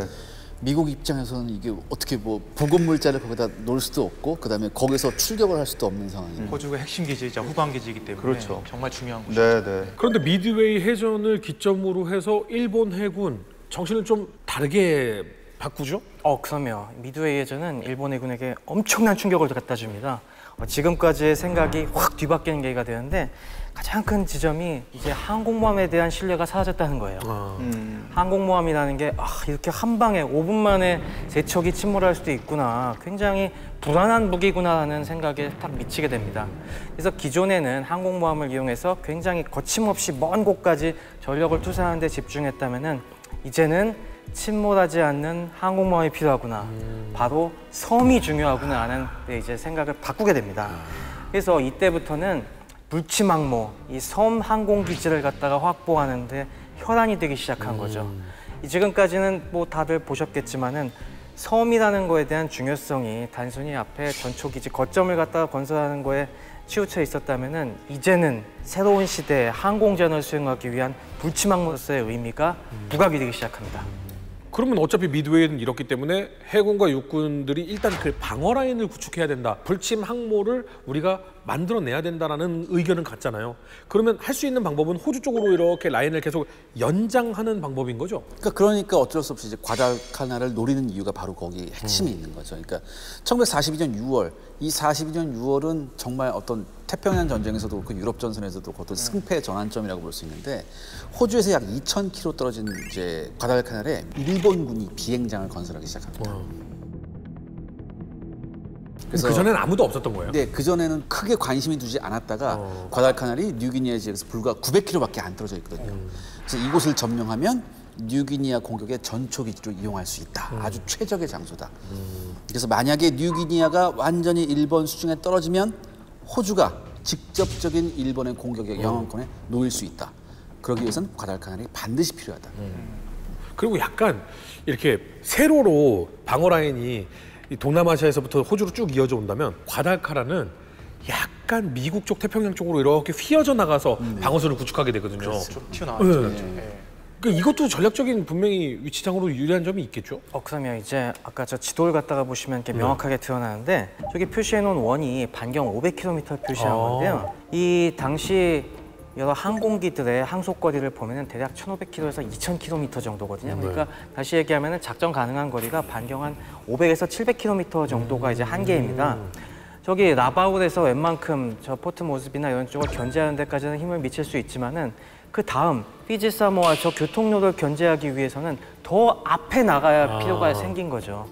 미국 입장에서는 이게 어떻게 뭐 보급 물자를 거기다 놓을 수도 없고 그다음에 거기서 출격을 할 수도 없는 상황이에요. 호주가 핵심 기지이자 후방 기지이기 때문에 그렇죠. 정말 중요한 곳이죠. 네, 네. 그런데 미드웨이 해전을 기점으로 해서 일본 해군 정신을 좀 다르게 바꾸죠? 그럼요. 미드웨이 해전은 일본 해군에게 엄청난 충격을 갖다 줍니다. 지금까지의 생각이 확 뒤바뀌는 계기가 되는데 가장 큰 지점이 이제 항공모함에 대한 신뢰가 사라졌다는 거예요. 항공모함이라는 게 이렇게 한 방에 5분 만에 세척이 침몰할 수도 있구나. 굉장히 불안한 무기구나라는 생각에 딱 미치게 됩니다. 그래서 기존에는 항공모함을 이용해서 굉장히 거침없이 먼 곳까지 전력을 투사하는 데 집중했다면은 이제는 침몰하지 않는 항공모함이 필요하구나. 바로 섬이 중요하구나 하는 이제 생각을 바꾸게 됩니다. 그래서 이때부터는 불침항모, 이 섬 항공기지를 갖다가 확보하는데 혈안이 되기 시작한 거죠. 지금까지는 뭐 다들 보셨겠지만은 섬이라는 거에 대한 중요성이 단순히 앞에 전초기지 거점을 갖다가 건설하는 거에 치우쳐 있었다면은 이제는 새로운 시대의 항공전을 수행하기 위한 불침항로서의 의미가 부각이 되기 시작합니다. 그러면 어차피 미드웨이는 이렇기 때문에 해군과 육군들이 일단 그 방어 라인을 구축해야 된다. 불침 항모를 우리가 만들어내야 된다라는 의견은 같잖아요. 그러면 할 수 있는 방법은 호주 쪽으로 이렇게 라인을 계속 연장하는 방법인 거죠? 그러니까 어쩔 수 없이 이제 과달카나를 노리는 이유가 바로 거기 핵심이 있는 거죠. 그러니까 1942년 6월, 이 42년 6월은 정말 어떤 태평양 전쟁에서도 그렇고 유럽 전선에서도 그것도 승패의 전환점이라고 볼 수 있는데 호주에서 약 2,000km 떨어진 이제 과달카날에 일본군이 비행장을 건설하기 시작합니다. 그래서 그전에는 아무도 없었던 거예요? 네, 그전에는 크게 관심이 두지 않았다가 과달카날이 뉴기니아 지역에서 불과 900km밖에 안 떨어져 있거든요. 그래서 이곳을 점령하면 뉴기니아 공격의 전초기지로 이용할 수 있다. 아주 최적의 장소다. 그래서 만약에 뉴기니아가 완전히 일본 수중에 떨어지면 호주가 직접적인 일본의 공격의 영향권에 놓일 수 있다. 그러기 위해서는 과달카날이 반드시 필요하다. 그리고 약간 이렇게 세로로 방어 라인이 이 동남아시아에서부터 호주로 쭉 이어져 온다면 과달카나는 약간 미국 쪽 태평양 쪽으로 이렇게 휘어져 나가서 방어선을 구축하게 되거든요. 그렇죠. 튀어나왔죠. 네. 네. 그러니까 이것도 전략적인 분명히 위치상으로 유리한 점이 있겠죠? 그러면 이제 아까 저 지도를 갖다가 보시면 이렇게 명확하게 드러나는데 저기 표시해놓은 원이 반경 500km 표시한 건데요. 이 당시 여러 항공기들의 항속거리를 보면은 대략 1,500km에서 2,000km 정도거든요. 그러니까 다시 얘기하면은 작전 가능한 거리가 반경 한 500에서 700km 정도가 이제 한계입니다. 저기 라바울에서 웬만큼 저 포트 모스비나 이런 쪽을 견제하는 데까지는 힘을 미칠 수 있지만은 그 다음 피지 사모아 저 교통로를 견제하기 위해서는 더 앞에 나가야 필요가 생긴 거죠.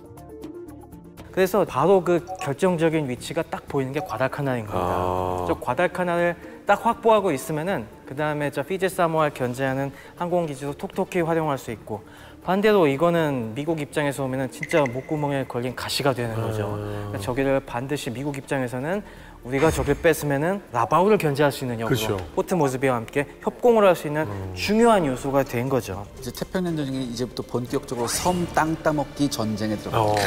그래서 바로 그 결정적인 위치가 딱 보이는 게 과달카날인 겁니다. 저 과달카날을 딱 확보하고 있으면은 그 다음에 저 피지 사모아를 견제하는 항공기지도 톡톡히 활용할 수 있고, 반대로 이거는 미국 입장에서 보면은 진짜 목구멍에 걸린 가시가 되는 거죠. 그러니까 저기를 반드시 미국 입장에서는 우리가 저길 뺐으면은 라바울을 견제할 수 있는 역으로 그렇죠. 포트 모스비와 함께 협공을 할 수 있는 중요한 요소가 된 거죠. 이제 태평양 전쟁이 이제부터 본격적으로 섬 땅 따먹기 전쟁에 들어갑니다.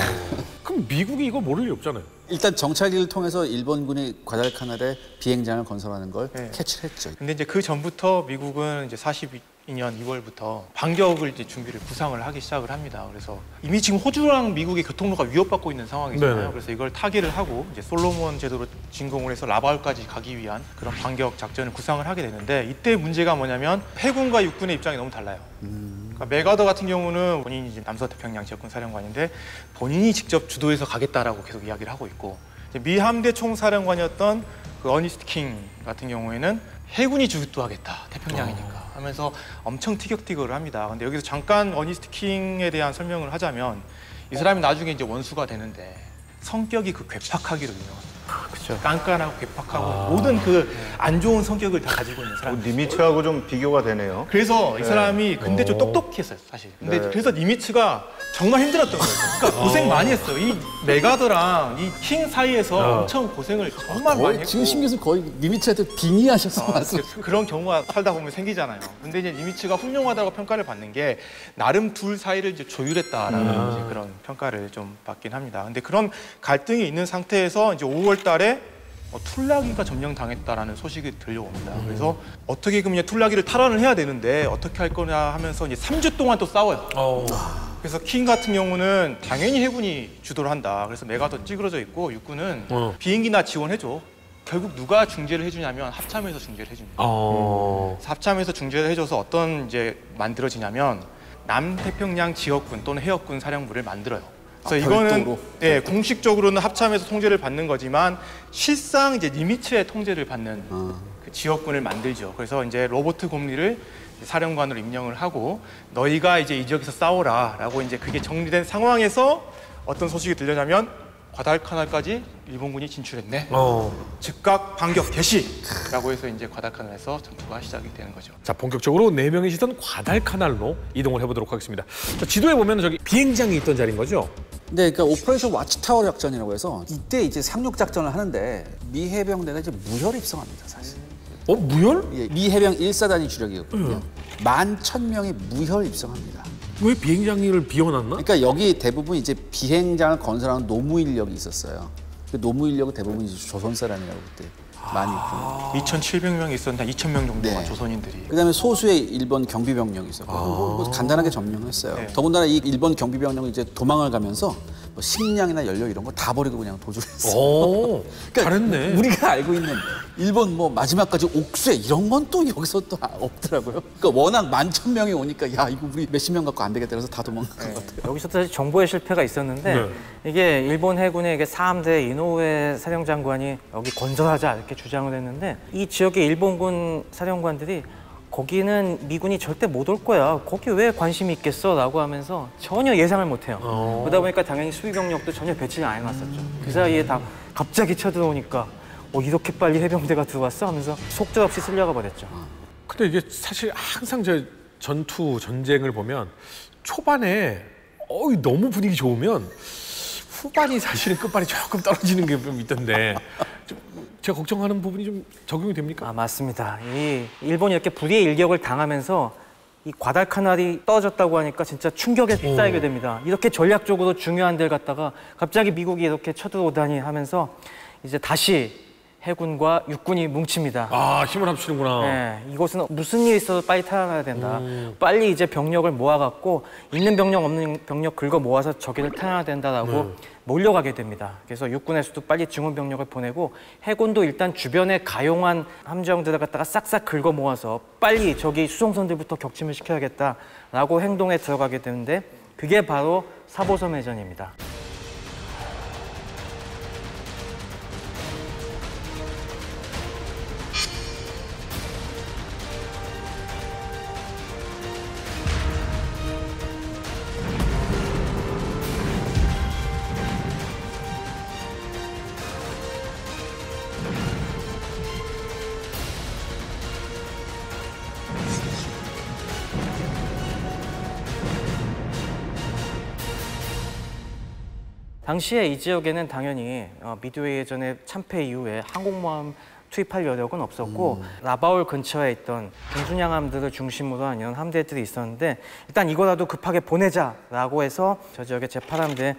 그럼 미국이 이거 모를 리 없잖아요. 일단 정찰기를 통해서 일본군이 과달카날에 비행장을 건설하는 걸 캐치를 했죠. 근데 이제 그 전부터 미국은 이제 42년 2월부터 반격을 이제 준비를 구상을 하기 시작을 합니다. 그래서 이미 지금 호주랑 미국의 교통로가 위협받고 있는 상황이잖아요. 네네. 그래서 이걸 타개를 하고 이제 솔로몬 제도로 진공을 해서 라바울까지 가기 위한 그런 반격 작전을 구상을 하게 되는데, 이때 문제가 뭐냐면 해군과 육군의 입장이 너무 달라요. 그러니까 맥아더 같은 경우는 본인이 이제 남서태평양 지역군 사령관인데 본인이 직접 주도해서 가겠다라고 계속 이야기를 하고 있고, 이제 미 함대 총사령관이었던 그 어니스트 킹 같은 경우에는 해군이 주도하겠다, 태평양이니까 하면서 엄청 티격태격을 합니다. 근데 여기서 잠깐 어니스트 킹에 대한 설명을 하자면, 이 사람이 나중에 이제 원수가 되는데 성격이 그 괴팍하기로 유명합니다. 그렇죠. 깐깐하고 괴팍하고 모든 그 안 좋은 성격을 다 가지고 있는 사람. 니미츠하고 좀 비교가 되네요. 그래서 이 사람이 근데 좀 똑똑했어요, 사실. 근데 그래서 니미츠가 정말 힘들었던 거예요. 그러니까 고생 많이 했어요. 이 메가더랑 이 킹 사이에서 엄청 고생을 정말 많이 했고. 지금 신기해서 거의 니미츠한테 빙의하셔서 말씀. 그런 경우가 살다 보면 생기잖아요. 근데 이제 니미츠가 훌륭하다고 평가를 받는 게 나름 둘 사이를 이제 조율했다라는 이제 그런 평가를 좀 받긴 합니다. 근데 그런 갈등이 있는 상태에서 이제 5월 달에 툴라기가 점령당했다라는 소식이 들려옵니다. 그래서 어떻게 그러면 툴라기를 탈환을 해야 되는데 어떻게 할 거냐 하면서 이제 3주 동안 또 싸워요. 그래서 킹 같은 경우는 당연히 해군이 주도를 한다. 그래서 메가더 찌그러져 있고 육군은 비행기나 지원해줘. 결국 누가 중재를 해주냐면 합참에서 중재를 해줍니다. 그래서 합참에서 중재를 해줘서 어떤 이제 만들어지냐면 남태평양 지역군 또는 해역군 사령부를 만들어요. 그래서 이거는 공식적으로는 합참에서 통제를 받는 거지만 실상 이제 니미츠의 통제를 받는 그 지역군을 만들죠. 그래서 이제 로버트 곰리를 사령관으로 임명을 하고 너희가 이제 이 지역에서 싸워라라고 이제 그게 정리된 상황에서 어떤 소식이 들려냐면 과달카날까지 일본군이 진출했네. 즉각 반격 개시라고 해서 이제 과달카날에서 전투가 시작이 되는 거죠. 자, 본격적으로 4명이 시던 과달카날로 이동을 해보도록 하겠습니다. 자, 지도에 보면 저기 비행장이 있던 자리인 거죠? 네, 그러니까 오퍼레이션 와치타워 작전이라고 해서 이때 이제 상륙 작전을 하는데 미 해병대가 이제 무혈 입성합니다, 사실. 무혈? 예, 미 해병 1사단이 주력이거든요. 11,000명이 무혈 입성합니다. 왜 비행장을 비워놨나? 그러니까 여기 대부분 이제 비행장을 건설하는 노무 인력이 있었어요. 그 노무 인력은 대부분 이제 조선 사람이라고 그때 많이 있고. 2,700명이 있었는데 2,000명 정도가 조선인들이. 그다음에 소수의 일본 경비병력이 있었고 뭐 간단하게 점령했어요. 더군다나 이 일본 경비병력이 이제 도망을 가면서 뭐 식량이나 연료 이런 거 다 버리고 그냥 도주를 했어요. 그러니까 잘했네. 우리가 알고 있는 일본 뭐 마지막까지 옥수에 이런 건 또 여기서 또 없더라고요. 그러니까 워낙 11,000명이 오니까 야 이거 우리 몇십 명 갖고 안 되겠다 그래서 다 도망간 것 같아요. 여기서 사실 정보의 실패가 있었는데 이게 일본 해군의 이게 3대 이노우에 사령장관이 여기 건설하자 이렇게 주장을 했는데 이 지역의 일본군 사령관들이 거기는 미군이 절대 못 올 거야. 거기 왜 관심이 있겠어? 라고 하면서 전혀 예상을 못 해요. 그러다 보니까 당연히 수비병력도 전혀 배치를 안 해놨었죠. 그 사이에 다 갑자기 쳐들어오니까 이렇게 빨리 해병대가 들어왔어? 하면서 속절없이 쓸려가 버렸죠. 근데 이게 사실 항상 저 전쟁을 보면 초반에 너무 분위기 좋으면 후반이 사실은 끝발이 조금 떨어지는 게 좀 있던데 제가 걱정하는 부분이 좀 적용이 됩니까? 맞습니다. 이 일본이 이렇게 불의의 일격을 당하면서 이 과달카날이 떨어졌다고 하니까 진짜 충격에 쌓이게 됩니다. 이렇게 전략적으로 중요한 데를 갔다가 갑자기 미국이 이렇게 쳐들어오다니 하면서 이제 다시 해군과 육군이 뭉칩니다. 아, 힘을 합치는구나. 네, 이곳은 무슨 일이 있어도 빨리 탈환해야 된다. 빨리 이제 병력을 모아갖고 있는 병력 없는 병력 긁어 모아서 저기를 탈환해야 된다라고 몰려가게 됩니다. 그래서 육군에서도 빨리 증원 병력을 보내고 해군도 일단 주변에 가용한 함정들을 갖다가 싹싹 긁어 모아서 빨리 저기 수송선들부터 격침을 시켜야겠다라고 행동에 들어가게 되는데 그게 바로 사보섬 해전입니다. 당시에 이 지역에는 당연히 미드웨이 해전의 참패 이후에 항공모함 투입할 여력은 없었고 라바울 근처에 있던 중순양함들을 중심으로 한 이런 함대들이 있었는데 일단 이거라도 급하게 보내자라고 해서 저 지역의 제8함대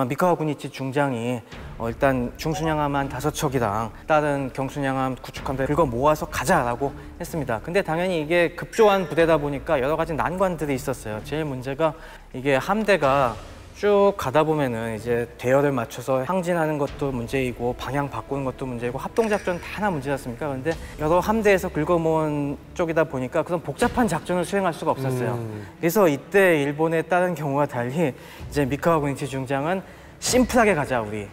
미카와 구니치 중장이 일단 중순양함 한 5척이랑 다른 경순양함 구축함들 긁어 모아서 가자라고 했습니다. 근데 당연히 이게 급조한 부대다 보니까 여러 가지 난관들이 있었어요. 제일 문제가 이게 함대가 쭉 가다 보면은 이제 대열을 맞춰서 항진하는 것도 문제이고 방향 바꾸는 것도 문제이고 합동작전 다 하나 문제지 않습니까? 그런데 여러 함대에서 긁어모은 쪽이다 보니까 그런 복잡한 작전을 수행할 수가 없었어요. 그래서 이때 일본에 따른 경우와 달리 이제 미카와 구니치 중장은 심플하게 가자 우리.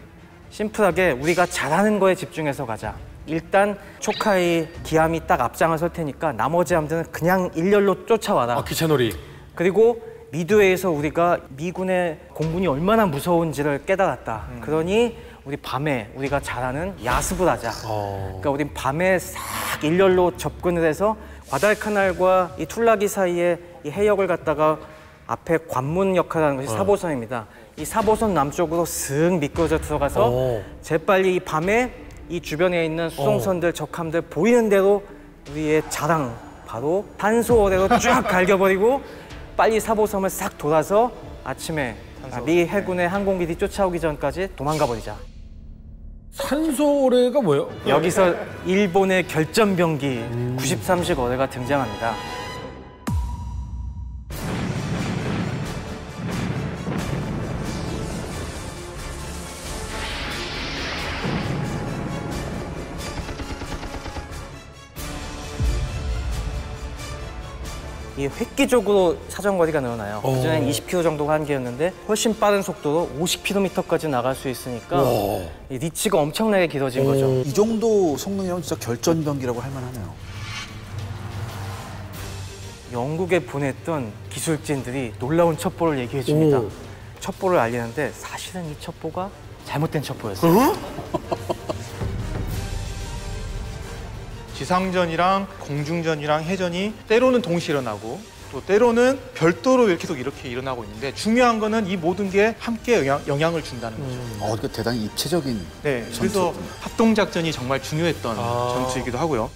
심플하게 우리가 잘하는 거에 집중해서 가자. 일단 초카이 기함이 딱 앞장을 설 테니까 나머지 함들은 그냥 일렬로 쫓아와라. 아, 기차놀이. 그리고 미드웨이에서 우리가 미군의 공군이 얼마나 무서운지를 깨달았다. 그러니 우리 밤에 우리가 잘하는 야습을 하자. 그러니까 우리 밤에 싹 일렬로 접근을 해서 과달카날과 이 툴라기 사이에 이 해역을 갖다가 앞에 관문 역할을 하는 것이 사보선입니다. 이 사보선 남쪽으로 슥 미끄러져 들어가서 재빨리 이 밤에 이 주변에 있는 수송선들, 적함들 보이는 대로 우리의 자랑 바로 탄소어뢰로 쫙 갈겨버리고 빨리 사보섬을 싹 돌아서 아침에 미 해군의 항공기들이 쫓아오기 전까지 도망가 버리자. 산소어뢰가 뭐예요? 여기서 일본의 결전병기 93식 어뢰가 등장합니다. 이 획기적으로 사정거리가 늘어나요. 그전엔 20km 정도가 한계였는데 훨씬 빠른 속도로 50km까지 나갈 수 있으니까 이 리치가 엄청나게 길어진 거죠. 이 정도 성능이라면 진짜 결전병기라고 할 만하네요. 영국에 보냈던 기술진들이 놀라운 첩보를 얘기해 줍니다. 첩보를 알리는데 사실은 이 첩보가 잘못된 첩보였어요. 지상전이랑 공중전이랑 해전이 때로는 동시에 일어나고 또 때로는 별도로 계속 이렇게 일어나고 있는데 중요한 거는 이 모든 게 함께 영향을 준다는 거죠. 그러니까 대단히 입체적인 네, 그래서 합동작전이 정말 중요했던 전투이기도 하고요.